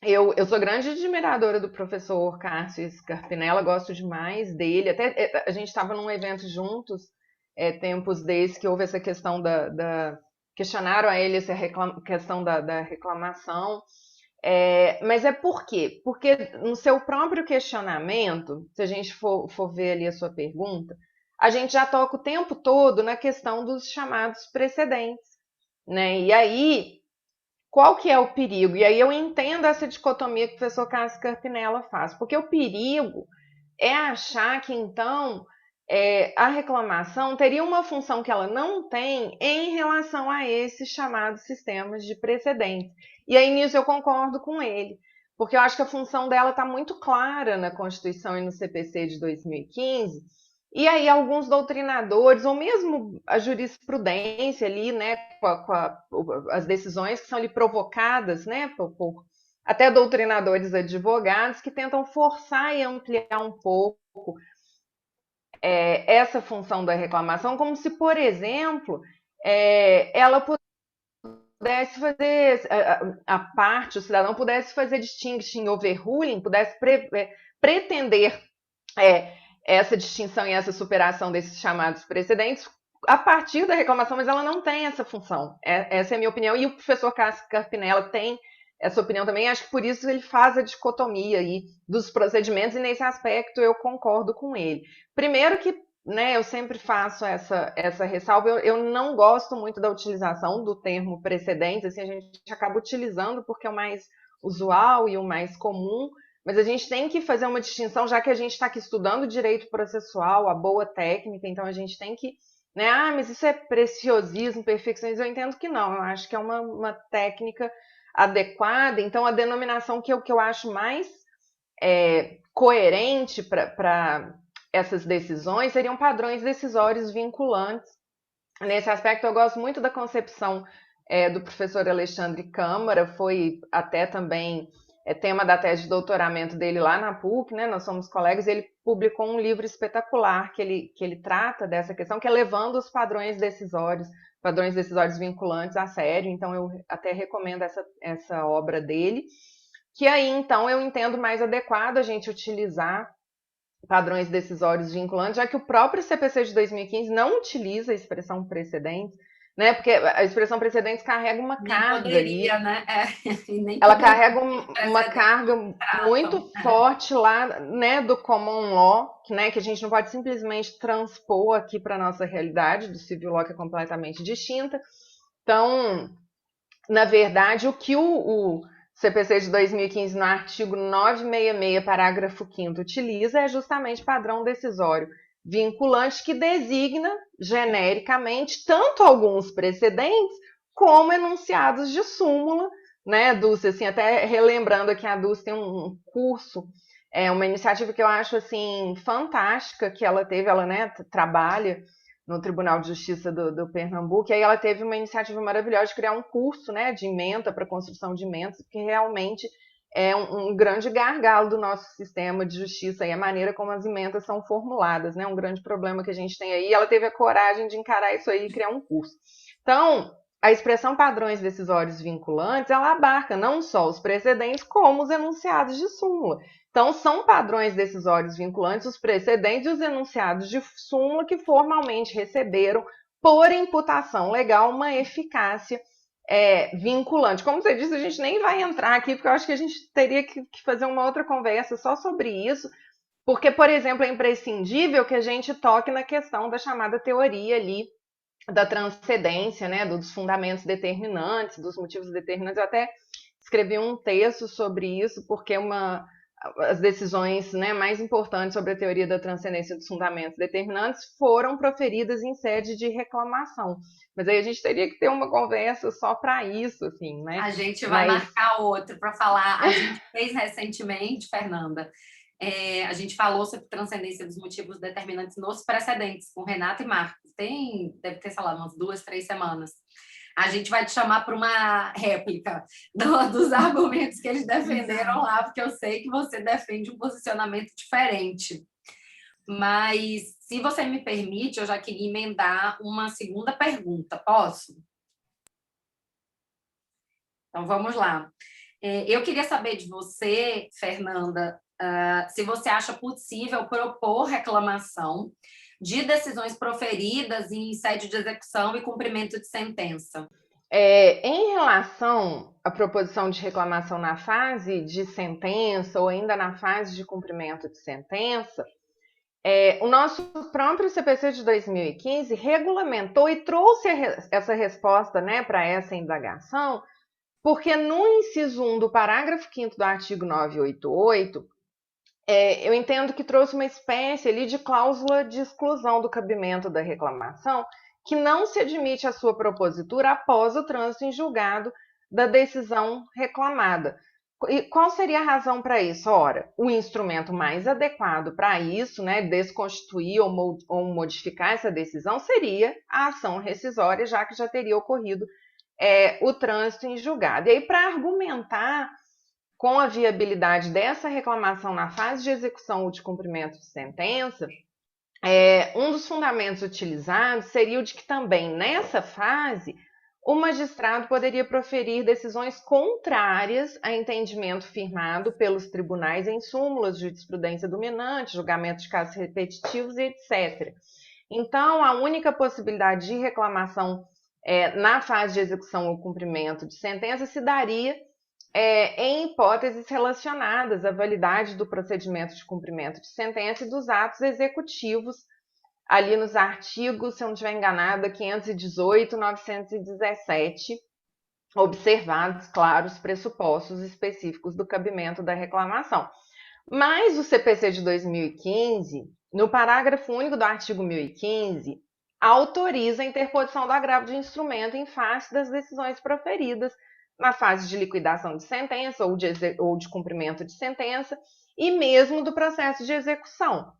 eu sou grande admiradora do professor Cássio Scarpinella, gosto demais dele. Até a gente estava num evento juntos, tempos desses, que houve essa questão questionaram a ele essa questão da reclamação. Mas por quê? Porque no seu próprio questionamento, se a gente for ver ali a sua pergunta, a gente já toca o tempo todo na questão dos chamados precedentes, né? E aí, qual que é o perigo? E aí eu entendo essa dicotomia que o professor Cássio Scarpinella faz, porque o perigo é achar que, então, a reclamação teria uma função que ela não tem em relação a esses chamados sistemas de precedentes. E aí, nisso, eu concordo com ele, porque eu acho que a função dela está muito clara na Constituição e no CPC de 2015, e aí alguns doutrinadores, ou mesmo a jurisprudência ali, né, as decisões que são ali provocadas, né, por até doutrinadores advogados que tentam forçar e ampliar um pouco essa função da reclamação, como se, por exemplo, ela pudesse fazer, o cidadão pudesse fazer distinction overruling, pudesse pretender essa distinção e essa superação desses chamados precedentes a partir da reclamação, mas ela não tem essa função. Essa é a minha opinião, e o professor Cássio Scarpinella tem essa opinião também. Acho que por isso ele faz a dicotomia aí dos procedimentos, e nesse aspecto eu concordo com ele. Primeiro que, né, eu sempre faço essa ressalva, eu não gosto muito da utilização do termo precedentes, assim, a gente acaba utilizando porque é o mais usual e o mais comum, mas a gente tem que fazer uma distinção, já que a gente está aqui estudando direito processual, a boa técnica, então a gente tem que, né, mas isso é preciosismo, perfeccionismo, eu entendo que não, eu acho que é uma técnica adequada, então a denominação que eu acho mais coerente para essas decisões seriam padrões decisórios vinculantes. Nesse aspecto, eu gosto muito da concepção do professor Alexandre Câmara, foi até também tema da tese de doutoramento dele lá na PUC, né? Nós somos colegas, ele publicou um livro espetacular que ele trata dessa questão, que é levando os padrões decisórios vinculantes a sério, então eu até recomendo essa obra dele, que aí então eu entendo mais adequado a gente utilizar padrões decisórios vinculantes, já que o próprio CPC de 2015 não utiliza a expressão precedentes, né? Porque a expressão precedentes carrega uma carga poderia, ali. né? Ela carrega uma carga muito forte lá, né, do common law, né, que a gente não pode simplesmente transpor aqui para a nossa realidade, do civil law, que é completamente distinta. Então, na verdade, o que o CPC de 2015, no artigo 966, parágrafo 5º, utiliza é justamente padrão decisório vinculante, que designa genericamente tanto alguns precedentes como enunciados de súmula, né, Dulce? Assim, até relembrando aqui, a Dulce tem um curso, uma iniciativa que eu acho assim fantástica que ela teve, ela, né, trabalha no Tribunal de Justiça do Pernambuco, e aí ela teve uma iniciativa maravilhosa de criar um curso, né, de ementa para construção de emendas, que realmente é um grande gargalo do nosso sistema de justiça e a maneira como as emendas são formuladas, né, um grande problema que a gente tem aí, e ela teve a coragem de encarar isso aí e criar um curso. Então, a expressão padrões decisórios vinculantes, ela abarca não só os precedentes, como os enunciados de súmula. Então, são padrões decisórios vinculantes os precedentes e os enunciados de súmula que formalmente receberam, por imputação legal, uma eficácia vinculante. Como você disse, a gente nem vai entrar aqui, porque eu acho que a gente teria que fazer uma outra conversa só sobre isso, porque, por exemplo, é imprescindível que a gente toque na questão da chamada teoria ali da transcendência, né, dos fundamentos determinantes, dos motivos determinantes. Eu até escrevi um texto sobre isso, porque as decisões, né, mais importantes sobre a teoria da transcendência dos fundamentos determinantes foram proferidas em sede de reclamação. Mas aí a gente teria que ter uma conversa só para isso, assim, né? A gente vai marcar outro para falar. A gente fez recentemente, Fernanda, a gente falou sobre transcendência dos motivos determinantes nos precedentes, com Renato e Marcos. Deve ter, sei lá, umas 2, 3 semanas. A gente vai te chamar para uma réplica dos argumentos que eles defenderam lá, porque eu sei que você defende um posicionamento diferente. Mas, se você me permite, eu já queria emendar uma segunda pergunta. Posso? Então, vamos lá. Eu queria saber de você, Fernanda, se você acha possível propor reclamação de decisões proferidas em sede de execução e cumprimento de sentença. Em relação à proposição de reclamação na fase de sentença ou ainda na fase de cumprimento de sentença, o nosso próprio CPC de 2015 regulamentou e trouxe essa resposta, né, para essa indagação, porque no inciso 1 do parágrafo 5º do artigo 988, eu entendo que trouxe uma espécie ali de cláusula de exclusão do cabimento da reclamação, que não se admite a sua propositura após o trânsito em julgado da decisão reclamada. E qual seria a razão para isso? Ora, o instrumento mais adequado para isso, né, desconstituir ou modificar essa decisão, seria a ação rescisória, já que já teria ocorrido o trânsito em julgado. E aí, para argumentar com a viabilidade dessa reclamação na fase de execução ou de cumprimento de sentença, um dos fundamentos utilizados seria o de que também nessa fase o magistrado poderia proferir decisões contrárias a entendimento firmado pelos tribunais em súmulas de jurisprudência dominante, julgamento de casos repetitivos e etc. Então, a única possibilidade de reclamação na fase de execução ou cumprimento de sentença se daria em hipóteses relacionadas à validade do procedimento de cumprimento de sentença e dos atos executivos, ali nos artigos, se eu não estiver enganada, 518, 917, observados, claro, os pressupostos específicos do cabimento da reclamação. Mas o CPC de 2015, no parágrafo único do artigo 1015, autoriza a interposição do agravo de instrumento em face das decisões proferidas na fase de liquidação de sentença ou de cumprimento de sentença e mesmo do processo de execução.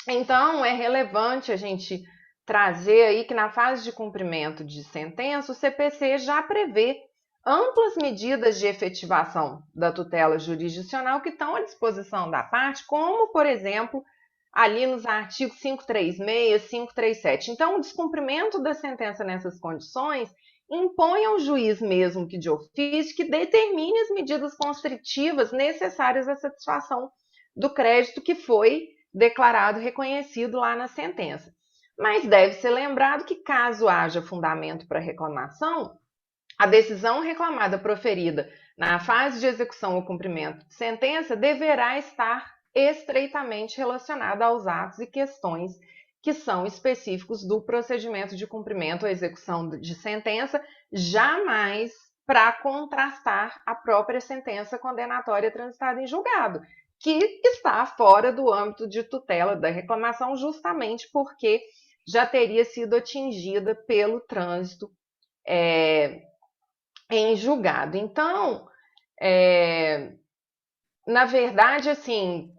Então, é relevante a gente trazer aí que na fase de cumprimento de sentença, o CPC já prevê amplas medidas de efetivação da tutela jurisdicional que estão à disposição da parte, como, por exemplo, ali nos artigos 536, 537. Então, o descumprimento da sentença nessas condições impõe ao juiz, mesmo que de ofício, que determine as medidas constritivas necessárias à satisfação do crédito que foi declarado reconhecido lá na sentença. Mas deve ser lembrado que, caso haja fundamento para reclamação, a decisão reclamada proferida na fase de execução ou cumprimento de sentença deverá estar estreitamente relacionada aos atos e questões que são específicos do procedimento de cumprimento ou execução de sentença, jamais para contrastar a própria sentença condenatória transitada em julgado, que está fora do âmbito de tutela da reclamação, justamente porque já teria sido atingida pelo trânsito em julgado. Então, na verdade, assim,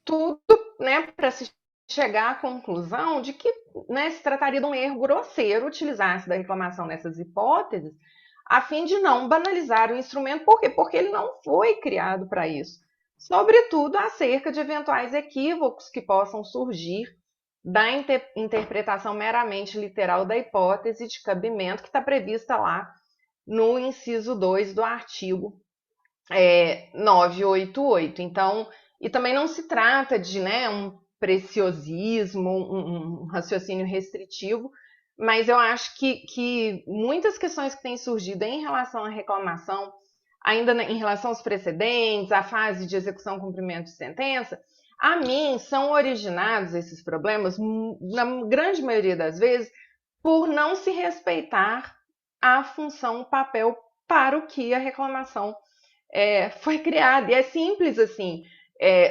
tudo, né, para se chegar à conclusão de que, né, se trataria de um erro grosseiro utilizar-se da reclamação nessas hipóteses, a fim de não banalizar o instrumento. Por quê? Porque ele não foi criado para isso. Sobretudo acerca de eventuais equívocos que possam surgir da interpretação meramente literal da hipótese de cabimento que está prevista lá no inciso 2 do artigo 988. Então, e também não se trata de, né, um preciosismo, um raciocínio restritivo, mas eu acho que muitas questões que têm surgido em relação à reclamação, ainda em relação aos precedentes, à fase de execução e cumprimento de sentença, a mim são originados esses problemas, na grande maioria das vezes, por não se respeitar a função, o papel para o que a reclamação foi criada. E é simples assim.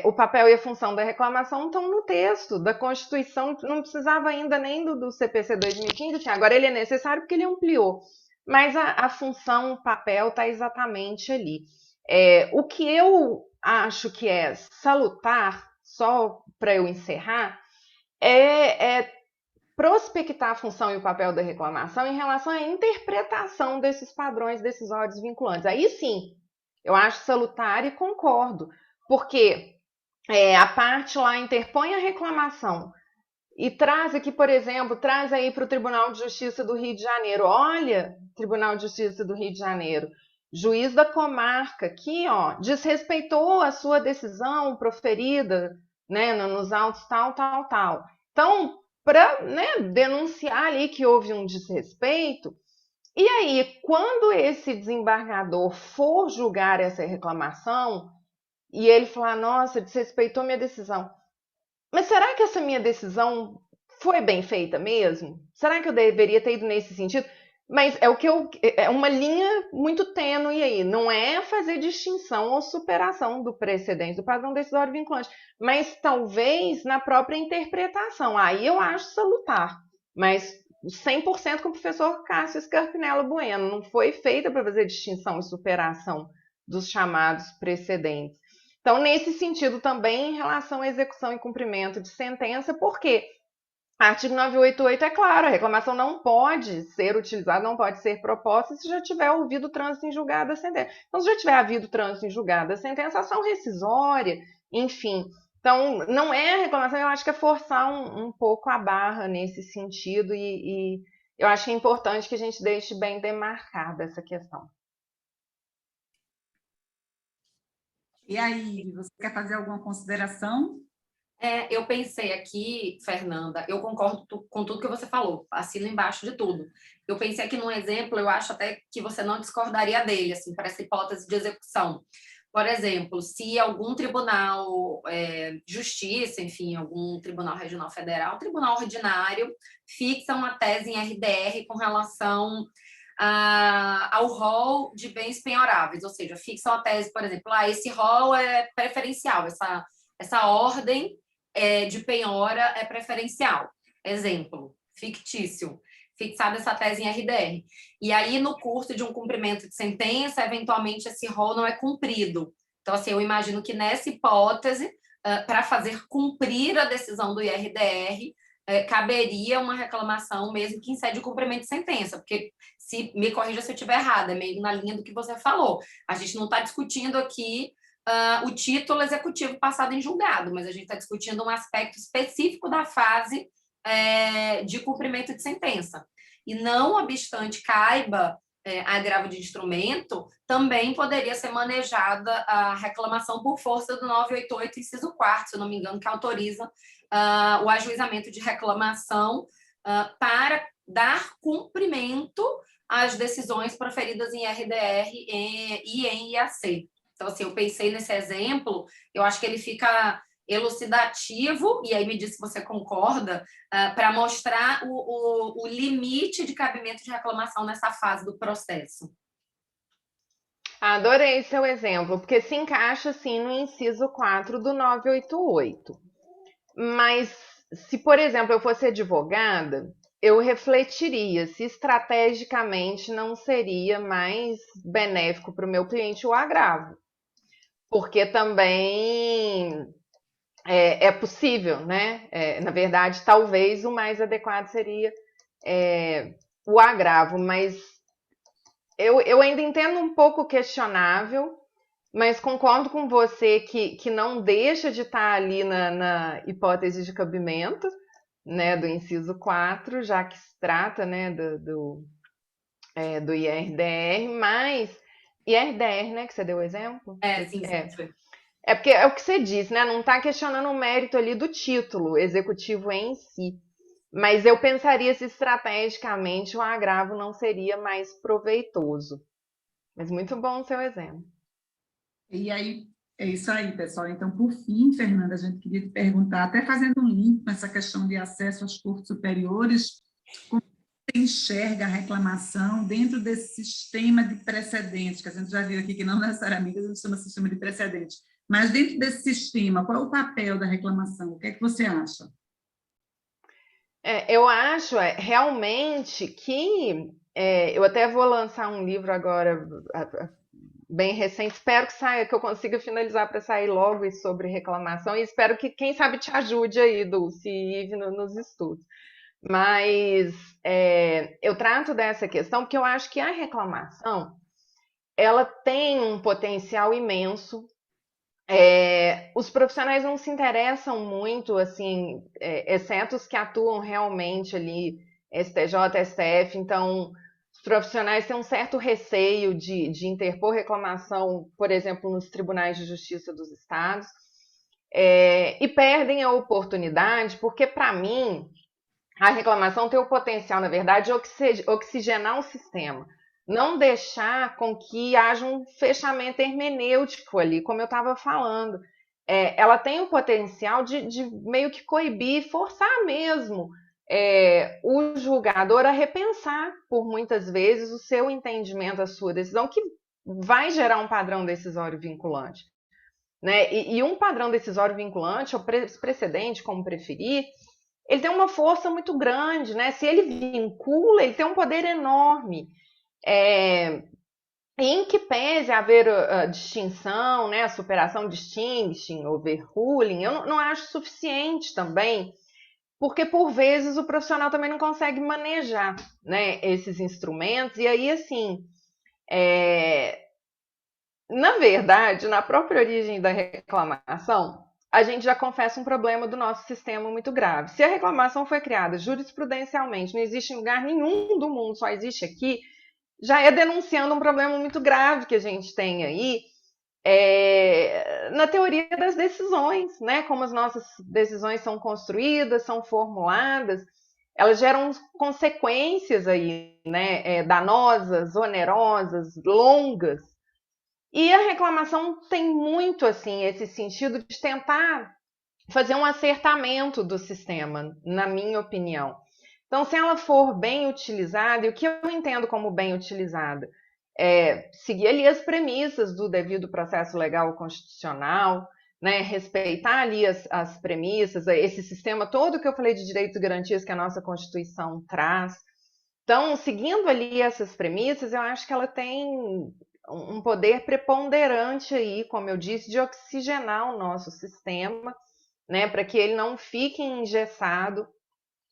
O papel e a função da reclamação estão no texto da Constituição, não precisava ainda nem do CPC 2015, assim, agora ele é necessário porque ele ampliou, mas a função, o papel está exatamente ali. O que eu acho que é salutar, só para eu encerrar, é prospectar a função e o papel da reclamação em relação à interpretação desses padrões decisórios vinculantes. Aí sim, eu acho salutar e concordo, porque a parte lá interpõe a reclamação e traz aqui, por exemplo, traz aí para o Tribunal de Justiça do Rio de Janeiro. Olha, Tribunal de Justiça do Rio de Janeiro, juiz da comarca aqui, ó, desrespeitou a sua decisão proferida, né, nos autos tal, tal, tal. Então, para, né, denunciar ali que houve um desrespeito. E aí, quando esse desembargador for julgar essa reclamação e ele falar, nossa, desrespeitou minha decisão, mas será que essa minha decisão foi bem feita mesmo? Será que eu deveria ter ido nesse sentido? Mas é uma linha muito tênue aí. Não é fazer distinção ou superação do precedente, do padrão decisório vinculante, mas talvez na própria interpretação. Aí eu acho salutar, mas 100% com o professor Cássio Scarpinello Bueno. Não foi feita para fazer distinção e superação dos chamados precedentes. Então, nesse sentido também, em relação à execução e cumprimento de sentença, porque artigo 988 é claro, a reclamação não pode ser utilizada, não pode ser proposta se já tiver ouvido o trânsito em julgado da sentença. Então, se já tiver havido trânsito em julgado da sentença, ação rescisória, enfim. Então, não é a reclamação, eu acho que é forçar um pouco a barra nesse sentido e eu acho que é importante que a gente deixe bem demarcada essa questão. E aí, você quer fazer alguma consideração? Eu pensei aqui, Fernanda, eu concordo com tudo que você falou, assino embaixo de tudo. Eu pensei aqui num exemplo, eu acho até que você não discordaria dele, assim, para essa hipótese de execução. Por exemplo, se algum tribunal de justiça, enfim, algum tribunal regional federal, tribunal ordinário, fixa uma tese em RDR com relação ao rol de bens penhoráveis, ou seja, fixa uma tese, por exemplo, esse rol é preferencial, essa ordem de penhora é preferencial. Exemplo, fictício, fixada essa tese em RDR. E aí, no curso de um cumprimento de sentença, eventualmente esse rol não é cumprido. Então, assim, eu imagino que nessa hipótese, para fazer cumprir a decisão do IRDR, caberia uma reclamação mesmo que em sede de cumprimento de sentença, porque, me corrija se eu estiver errada, é meio na linha do que você falou. A gente não está discutindo aqui o título executivo passado em julgado, mas a gente está discutindo um aspecto específico da fase de cumprimento de sentença. E não obstante caiba agravo de instrumento, também poderia ser manejada a reclamação por força do 988, inciso 4º, se eu não me engano, que autoriza o ajuizamento de reclamação para dar cumprimento às decisões proferidas em RDR e em IAC. Então, assim, eu pensei nesse exemplo, eu acho que ele fica elucidativo, e aí me diz se você concorda, para mostrar o limite de cabimento de reclamação nessa fase do processo. Adorei seu exemplo, porque se encaixa, sim, no inciso 4 do 988. Mas, se, por exemplo, eu fosse advogada, eu refletiria se estrategicamente não seria mais benéfico para o meu cliente o agravo. Porque também é possível, né? Na verdade, talvez o mais adequado seria o agravo, mas eu ainda entendo um pouco questionável, mas concordo com você que não deixa de estar ali na hipótese de cabimento, né, do inciso 4, já que se trata, né, do IRDR, mas IRDR, né, que você deu o exemplo? Sim. Porque é o que você disse, né? Não está questionando o mérito ali do título executivo em si. Mas eu pensaria se estrategicamente o agravo não seria mais proveitoso. Mas muito bom o seu exemplo. E aí, é isso aí, pessoal. Então, por fim, Fernanda, a gente queria te perguntar, até fazendo um link com essa questão de acesso aos cursos superiores, como você enxerga a reclamação dentro desse sistema de precedentes, que a gente já viu aqui que não necessariamente a gente chama de sistema de precedentes, mas dentro desse sistema, qual é o papel da reclamação? O que é que você acha? Eu acho realmente que eu até vou lançar um livro agora bem recente, espero que saia, que eu consiga finalizar para sair logo isso sobre reclamação e espero que, quem sabe, te ajude aí, Dulce e Ive, nos estudos. Mas eu trato dessa questão porque eu acho que a reclamação ela tem um potencial imenso. Os profissionais não se interessam muito, assim, exceto os que atuam realmente ali, STJ, STF, então os profissionais têm um certo receio de interpor reclamação, por exemplo, nos tribunais de justiça dos estados, e perdem a oportunidade, porque, para mim, a reclamação tem o potencial, na verdade, de oxigenar o sistema. Não deixar com que haja um fechamento hermenêutico ali, como eu estava falando. Ela tem o potencial de meio que coibir, forçar mesmo o julgador a repensar, por muitas vezes, o seu entendimento, a sua decisão, que vai gerar um padrão decisório vinculante. Né? E um padrão decisório vinculante, ou precedente, como preferir, ele tem uma força muito grande, né? Se ele vincula, ele tem um poder enorme. Em que pese haver a distinção, né? A superação distinguishing, overruling, eu não acho suficiente também, porque por vezes o profissional também não consegue manejar, né, esses instrumentos, e aí, assim, na verdade, na própria origem da reclamação, a gente já confessa um problema do nosso sistema muito grave. Se a reclamação foi criada jurisprudencialmente, não existe em lugar nenhum do mundo, só existe aqui, já é denunciando um problema muito grave que a gente tem aí, na teoria das decisões, né? Como as nossas decisões são construídas, são formuladas, elas geram consequências aí, né? Danosas, onerosas, longas. E a reclamação tem muito assim esse sentido de tentar fazer um acertamento do sistema, na minha opinião. Então, se ela for bem utilizada, e o que eu entendo como bem utilizada é seguir ali as premissas do devido processo legal constitucional, né, respeitar ali as premissas, esse sistema todo que eu falei de direitos e garantias que a nossa Constituição traz. Então, seguindo ali essas premissas, eu acho que ela tem um poder preponderante aí, como eu disse, de oxigenar o nosso sistema, né, para que ele não fique engessado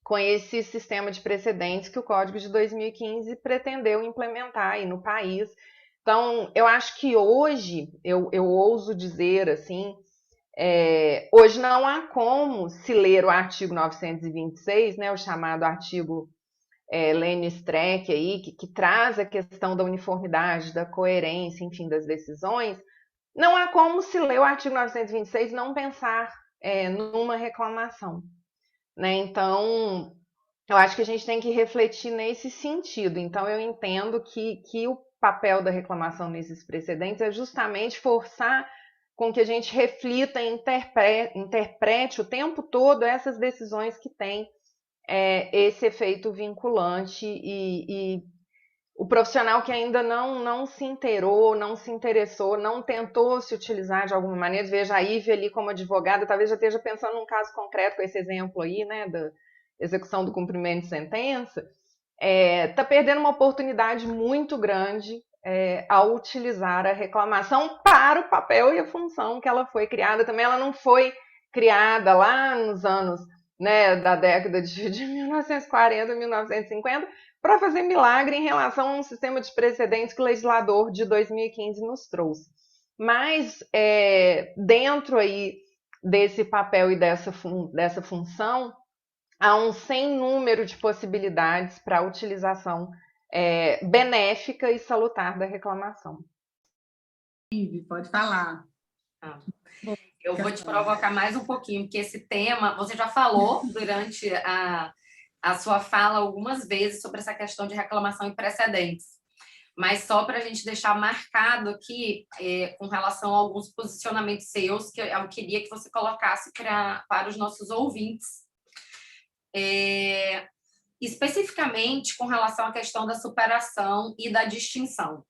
com esse sistema de precedentes que o Código de 2015 pretendeu implementar aí no país. Então, eu acho que hoje, eu ouso dizer assim, hoje não há como se ler o artigo 926, né, o chamado artigo Lênin-Streck aí, que traz a questão da uniformidade, da coerência, enfim, das decisões. Não há como se ler o artigo 926 e não pensar numa reclamação, né? Então, eu acho que a gente tem que refletir nesse sentido. Então, eu entendo que o papel da reclamação nesses precedentes é justamente forçar com que a gente reflita e interprete o tempo todo essas decisões que têm esse efeito vinculante e o profissional que ainda não se inteirou, não se interessou, não tentou se utilizar de alguma maneira, veja a Ivy ali como advogada, talvez já esteja pensando num caso concreto com esse exemplo aí, né, da execução do cumprimento de sentença, está perdendo uma oportunidade muito grande ao utilizar a reclamação para o papel e a função que ela foi criada. Também ela não foi criada lá nos anos, né, da década de 1940, 1950, para fazer milagre em relação a um sistema de precedentes que o legislador de 2015 nos trouxe. Mas dentro aí desse papel e dessa função, há um sem número de possibilidades para a utilização benéfica e salutar da reclamação. Ivy, pode falar. Eu vou te provocar mais um pouquinho, porque esse tema, você já falou durante a sua fala algumas vezes sobre essa questão de reclamação em precedentes, mas só para a gente deixar marcado aqui com relação a alguns posicionamentos seus que eu queria que você colocasse para os nossos ouvintes. Especificamente com relação à questão da superação e da distinção.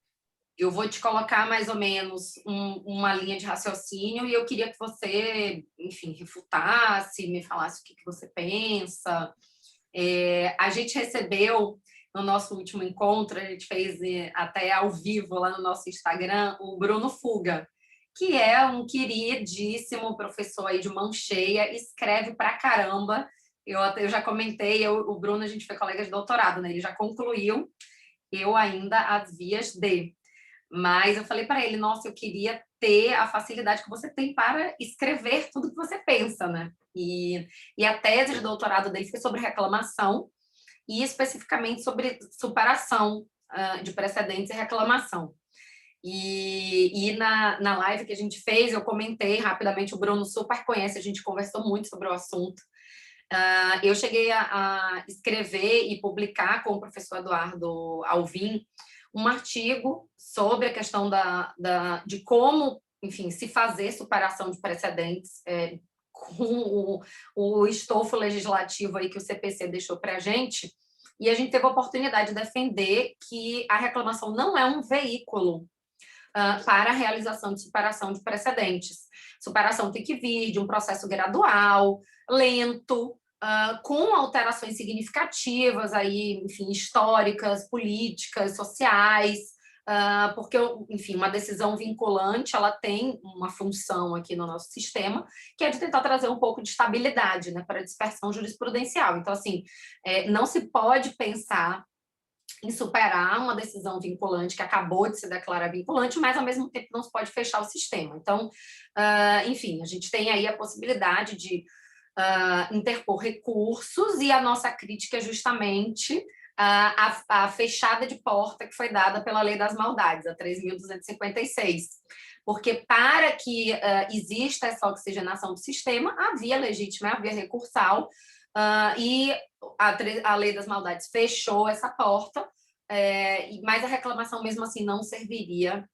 Eu vou te colocar mais ou menos uma linha de raciocínio e eu queria que você, enfim, refutasse, me falasse o que você pensa. A gente recebeu, no nosso último encontro, a gente fez até ao vivo lá no nosso Instagram, o Bruno Fuga, que é um queridíssimo professor aí de mão cheia, escreve pra caramba. Eu já comentei, o Bruno, a gente foi colega de doutorado, né? Ele já concluiu, eu ainda às vias de. Mas eu falei para ele, nossa, eu queria ter a facilidade que você tem para escrever tudo que você pensa, né? E a tese de doutorado dele foi sobre reclamação e especificamente sobre superação de precedentes e reclamação. E na live que a gente fez, eu comentei rapidamente, o Bruno super conhece, a gente conversou muito sobre o assunto. Eu cheguei a escrever e publicar com o professor Eduardo Alvim um artigo sobre a questão de como, enfim, se fazer superação de precedentes com o estofo legislativo aí que o CPC deixou para a gente, e a gente teve a oportunidade de defender que a reclamação não é um veículo para a realização de superação de precedentes. Superação tem que vir de um processo gradual, lento, com alterações significativas aí, enfim, históricas, políticas, sociais, porque, enfim, uma decisão vinculante, ela tem uma função aqui no nosso sistema, que é de tentar trazer um pouco de estabilidade, né, para a dispersão jurisprudencial. Então, assim, não se pode pensar em superar uma decisão vinculante que acabou de se declarar vinculante, mas, ao mesmo tempo, não se pode fechar o sistema. Então, enfim, a gente tem aí a possibilidade de interpor recursos e a nossa crítica é justamente a fechada de porta que foi dada pela Lei das Maldades, a 3.256. Porque para que exista essa oxigenação do sistema, a via legítima é a via recursal, e a Lei das Maldades fechou essa porta, mas a reclamação mesmo assim não serviria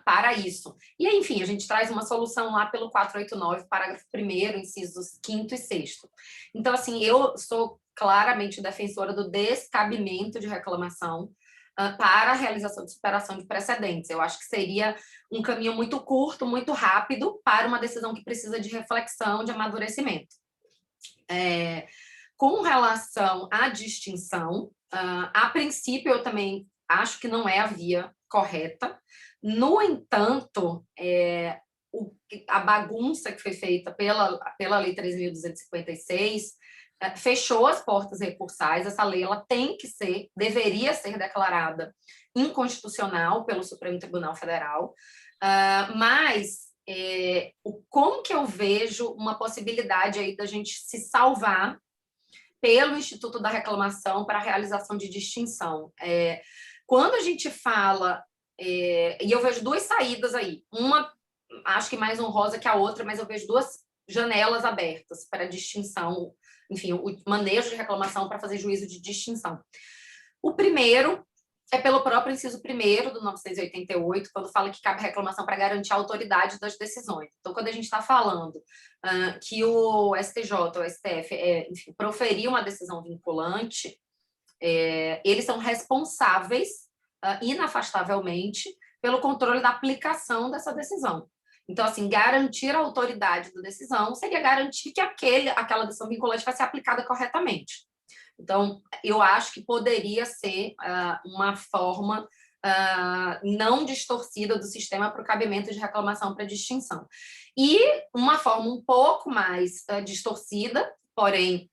para isso. E, enfim, a gente traz uma solução lá pelo 489, parágrafo 1º, incisos 5º e 6º. Então, assim, eu sou claramente defensora do descabimento de reclamação para a realização de superação de precedentes. Eu acho que seria um caminho muito curto, muito rápido, para uma decisão que precisa de reflexão, de amadurecimento. Com relação à distinção, a princípio eu também acho que não é a via correta. No entanto, a bagunça que foi feita pela Lei 3.256 fechou as portas recursais. Essa lei ela deveria ser declarada inconstitucional pelo Supremo Tribunal Federal, mas como que eu vejo uma possibilidade aí da gente se salvar pelo Instituto da Reclamação para a realização de distinção? Quando a gente fala, e eu vejo duas saídas aí, uma acho que mais honrosa que a outra, mas eu vejo duas janelas abertas para distinção, enfim, o manejo de reclamação para fazer juízo de distinção. O primeiro é pelo próprio inciso 1º do 988, quando fala que cabe reclamação para garantir a autoridade das decisões. Então, quando a gente está falando que o STJ, o STF, enfim, proferiu uma decisão vinculante, eles são responsáveis, inafastavelmente, pelo controle da aplicação dessa decisão. Então, assim, garantir a autoridade da decisão seria garantir que aquela decisão vinculante vai ser aplicada corretamente. Então, eu acho que poderia ser uma forma não distorcida do sistema para o cabimento de reclamação para distinção. E uma forma um pouco mais distorcida, porém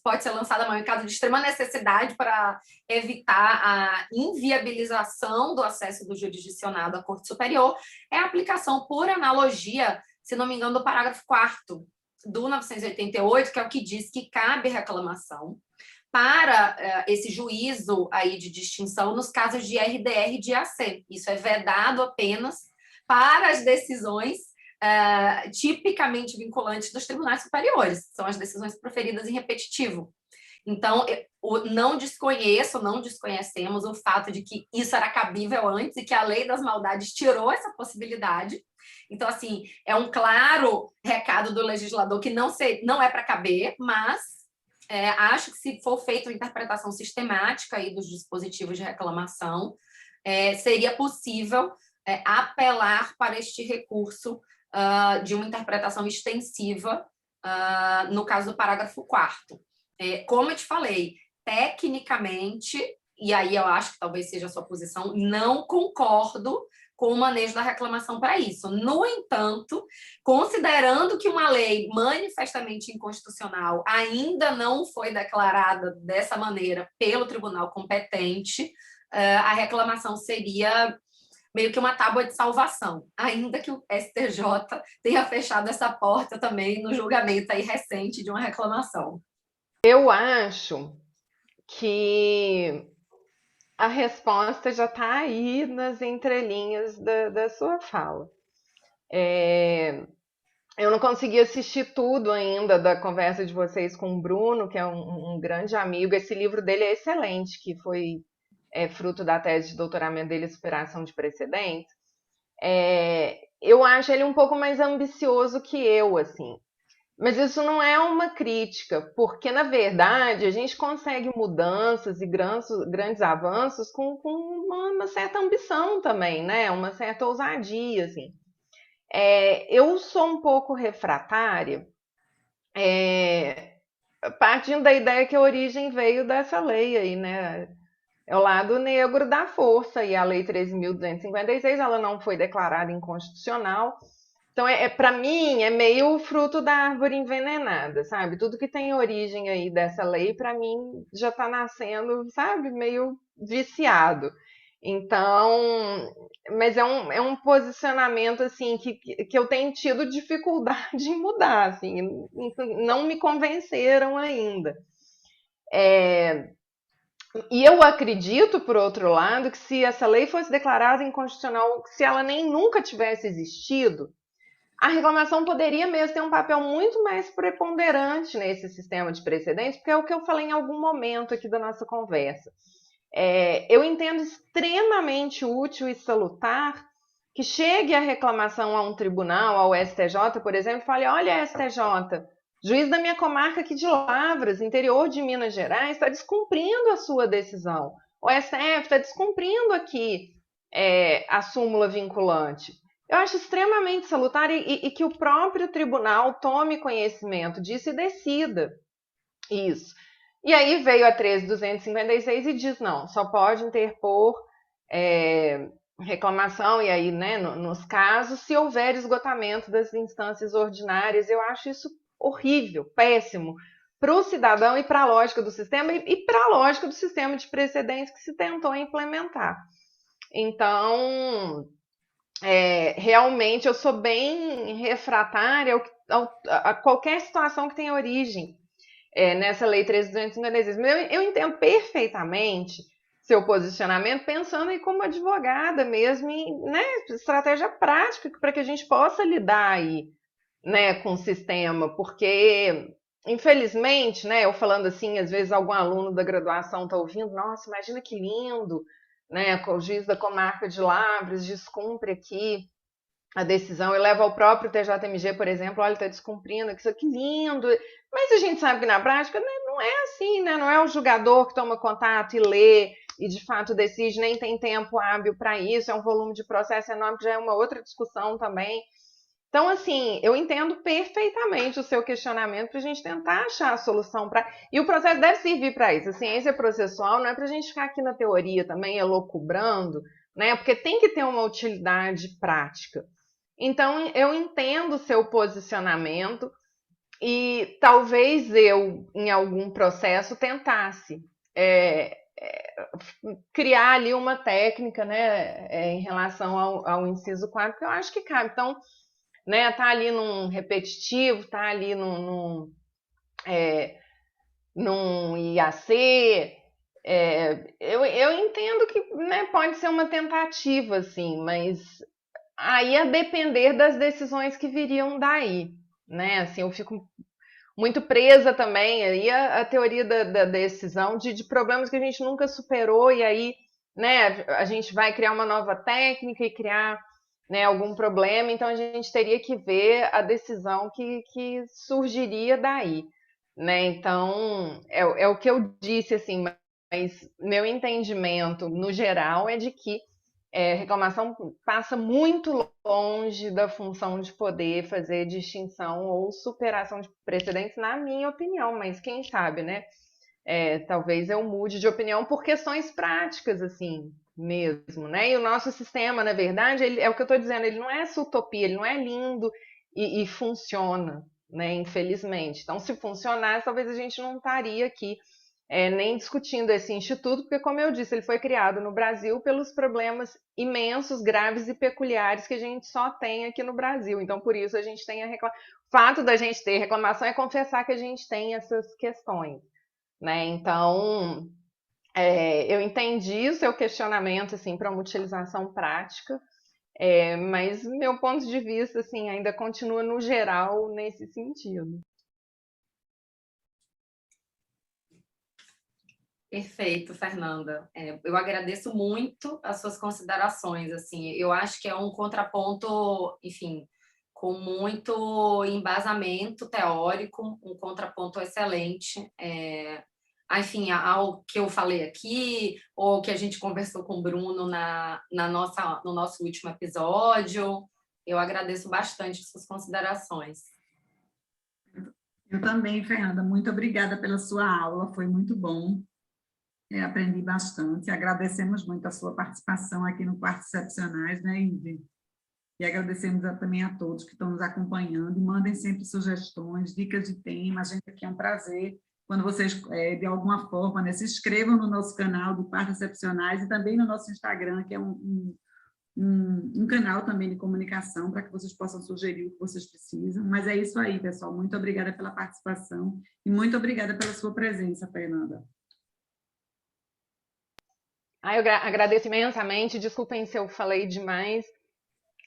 pode ser lançada em caso de extrema necessidade para evitar a inviabilização do acesso do jurisdicionado à Corte Superior, é a aplicação por analogia, se não me engano, do parágrafo 4º do 988, que é o que diz que cabe reclamação para esse juízo aí de distinção nos casos de RDR e de AC. Isso é vedado apenas para as decisões tipicamente vinculantes dos tribunais superiores, são as decisões proferidas em repetitivo. Então, não desconhecemos o fato de que isso era cabível antes e que a Lei das Maldades tirou essa possibilidade. Então, assim, é um claro recado do legislador que não é para caber, mas acho que se for feita uma interpretação sistemática aí dos dispositivos de reclamação, seria possível apelar para este recurso de uma interpretação extensiva no caso do parágrafo 4º. Como eu te falei, tecnicamente, e aí eu acho que talvez seja a sua posição, não concordo com o manejo da reclamação para isso. No entanto, considerando que uma lei manifestamente inconstitucional ainda não foi declarada dessa maneira pelo tribunal competente, a reclamação seria meio que uma tábua de salvação, ainda que o STJ tenha fechado essa porta também no julgamento aí recente de uma reclamação. Eu acho que a resposta já está aí nas entrelinhas da sua fala. Eu não consegui assistir tudo ainda da conversa de vocês com o Bruno, que é um grande amigo. Esse livro dele é excelente, que foi fruto da tese de doutoramento dele, Superação de Precedentes. Eu acho ele um pouco mais ambicioso que eu, assim. Mas isso não é uma crítica, porque, na verdade, a gente consegue mudanças e grandes avanços com uma certa ambição também, né? Uma certa ousadia, assim. Eu sou um pouco refratária, partindo da ideia que a origem veio dessa lei aí, né? É o lado negro da força, e a Lei 13.256, ela não foi declarada inconstitucional. Então, para mim, é meio fruto da árvore envenenada, sabe? Tudo que tem origem aí dessa lei, para mim, já está nascendo, sabe? Meio viciado. Então, mas é um posicionamento, assim, que eu tenho tido dificuldade em mudar, assim. Não me convenceram ainda. E eu acredito, por outro lado, que se essa lei fosse declarada inconstitucional, se ela nem nunca tivesse existido, a reclamação poderia mesmo ter um papel muito mais preponderante nesse sistema de precedentes, porque é o que eu falei em algum momento aqui da nossa conversa. Eu entendo extremamente útil e salutar que chegue a reclamação a um tribunal, ao STJ, por exemplo, e fale: olha, STJ, juiz da minha comarca aqui de Lavras, interior de Minas Gerais, está descumprindo a sua decisão. O STF está descumprindo aqui a súmula vinculante. Eu acho extremamente salutar e que o próprio tribunal tome conhecimento disso e decida isso. E aí veio a 13.256 e diz: não, só pode interpor reclamação, e aí, né, nos casos, se houver esgotamento das instâncias ordinárias. Eu acho isso horrível, péssimo, para o cidadão e para a lógica do sistema e para a lógica do sistema de precedentes que se tentou implementar. Então, realmente, eu sou bem refratária a qualquer situação que tenha origem nessa lei 13.256. Mas eu entendo perfeitamente seu posicionamento, pensando aí como advogada mesmo, em, né, estratégia prática para que a gente possa lidar aí, né, com o sistema, porque, infelizmente, né, eu falando assim, às vezes algum aluno da graduação está ouvindo: nossa, imagina que lindo, né, o juiz da comarca de Lavras descumpre aqui a decisão e leva ao próprio TJMG, por exemplo: olha, está descumprindo, isso aqui lindo. Mas a gente sabe que na prática, né, não é assim, né? Não é o julgador que toma contato e lê e de fato decide, nem tem tempo hábil para isso, é um volume de processo enorme, que já é uma outra discussão também. Então, assim, eu entendo perfeitamente o seu questionamento para a gente tentar achar a solução para. E o processo deve servir para isso. A ciência processual não é para a gente ficar aqui na teoria também elocubrando, né? Porque tem que ter uma utilidade prática. Então, eu entendo o seu posicionamento e talvez eu, em algum processo, tentasse criar ali uma técnica, né, em relação ao inciso 4, que eu acho que cabe. Então, né, tá ali num repetitivo, tá ali num IAC, eu entendo que, né, pode ser uma tentativa, assim, mas aí a depender das decisões que viriam daí, né? Assim, eu fico muito presa também aí a teoria da decisão de problemas que a gente nunca superou, e aí, né, a gente vai criar uma nova técnica e criar, né, algum problema, então a gente teria que ver a decisão que surgiria daí, né? Então, é o que eu disse, assim, mas meu entendimento, no geral, é de que reclamação passa muito longe da função de poder fazer distinção ou superação de precedentes, na minha opinião, mas quem sabe, né? Talvez eu mude de opinião por questões práticas, assim, mesmo, né? E o nosso sistema, na verdade, é o que eu estou dizendo, ele não é essa utopia, ele não é lindo e funciona, né? Infelizmente. Então, se funcionasse, talvez a gente não estaria aqui nem discutindo esse instituto, porque, como eu disse, ele foi criado no Brasil pelos problemas imensos, graves e peculiares que a gente só tem aqui no Brasil. Então, por isso, a gente tem o fato da gente ter reclamação é confessar que a gente tem essas questões, né? Então, eu entendi o seu questionamento, assim, para uma utilização prática, mas meu ponto de vista, assim, ainda continua no geral nesse sentido. Perfeito, Fernanda. Eu agradeço muito as suas considerações. Assim, eu acho que é um contraponto, enfim, com muito embasamento teórico, um contraponto excelente. Enfim, ao que eu falei aqui, ou que a gente conversou com o Bruno no nosso último episódio. Eu agradeço bastante as suas considerações. Eu também, Fernanda. Muito obrigada pela sua aula, foi muito bom. Aprendi bastante. Agradecemos muito a sua participação aqui no Quarto Excepcionais, né, Ivy? E agradecemos também a todos que estão nos acompanhando. E mandem sempre sugestões, dicas de tema. A gente aqui é um prazer quando vocês, de alguma forma, né, se inscrevam no nosso canal do Quarto Excepcionais e também no nosso Instagram, que é um um canal também de comunicação para que vocês possam sugerir o que vocês precisam. Mas é isso aí, pessoal. Muito obrigada pela participação e muito obrigada pela sua presença, Fernanda. Eu agradeço imensamente. Desculpem se eu falei demais.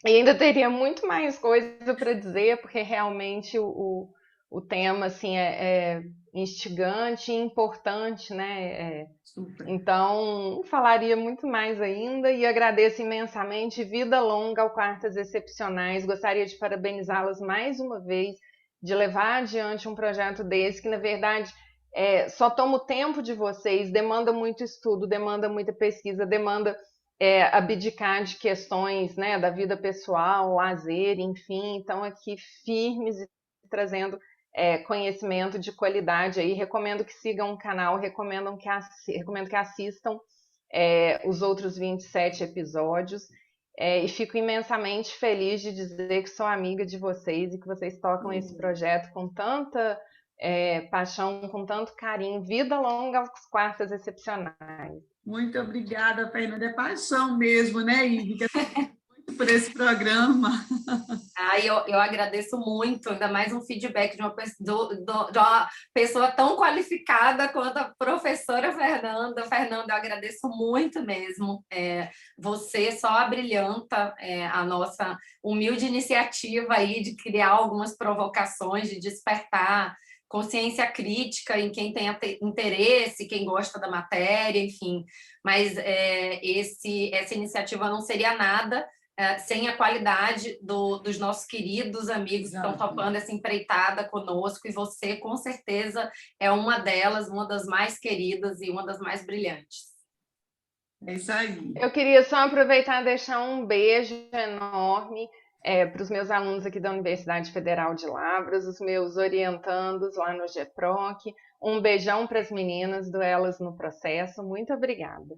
E ainda teria muito mais coisa para dizer, porque realmente o tema assim, é instigante e importante, né? Super. Então, falaria muito mais ainda e agradeço imensamente. Vida longa ao Quartas Excepcionais. Gostaria de parabenizá-las mais uma vez, de levar adiante um projeto desse, que na verdade só toma o tempo de vocês, demanda muito estudo, demanda muita pesquisa, demanda abdicar de questões, né, da vida pessoal, lazer, enfim. Então, aqui firmes e trazendo conhecimento de qualidade aí. Recomendo que sigam o canal, recomendo que assistam os outros 27 episódios. E fico imensamente feliz de dizer que sou amiga de vocês e que vocês tocam esse projeto com tanta paixão, com tanto carinho. Vida longa aos Quartas Excepcionais. Muito obrigada, Fernanda. É paixão mesmo, né, Ívica? Muito por esse programa. Eu agradeço muito, ainda mais um feedback de uma pessoa tão qualificada quanto a professora Fernanda. Fernanda, eu agradeço muito mesmo. Você só abrilhanta a nossa humilde iniciativa aí de criar algumas provocações, de despertar consciência crítica em quem tem interesse, quem gosta da matéria, enfim. Mas essa iniciativa não seria nada sem a qualidade dos nossos queridos amigos que estão topando essa empreitada conosco, e você, com certeza, é uma delas, uma das mais queridas e uma das mais brilhantes. É isso aí. Eu queria só aproveitar e deixar um beijo enorme para os meus alunos aqui da Universidade Federal de Lavras, os meus orientandos lá no GEPROC. Um beijão para as meninas do Elas no Processo. Muito obrigada.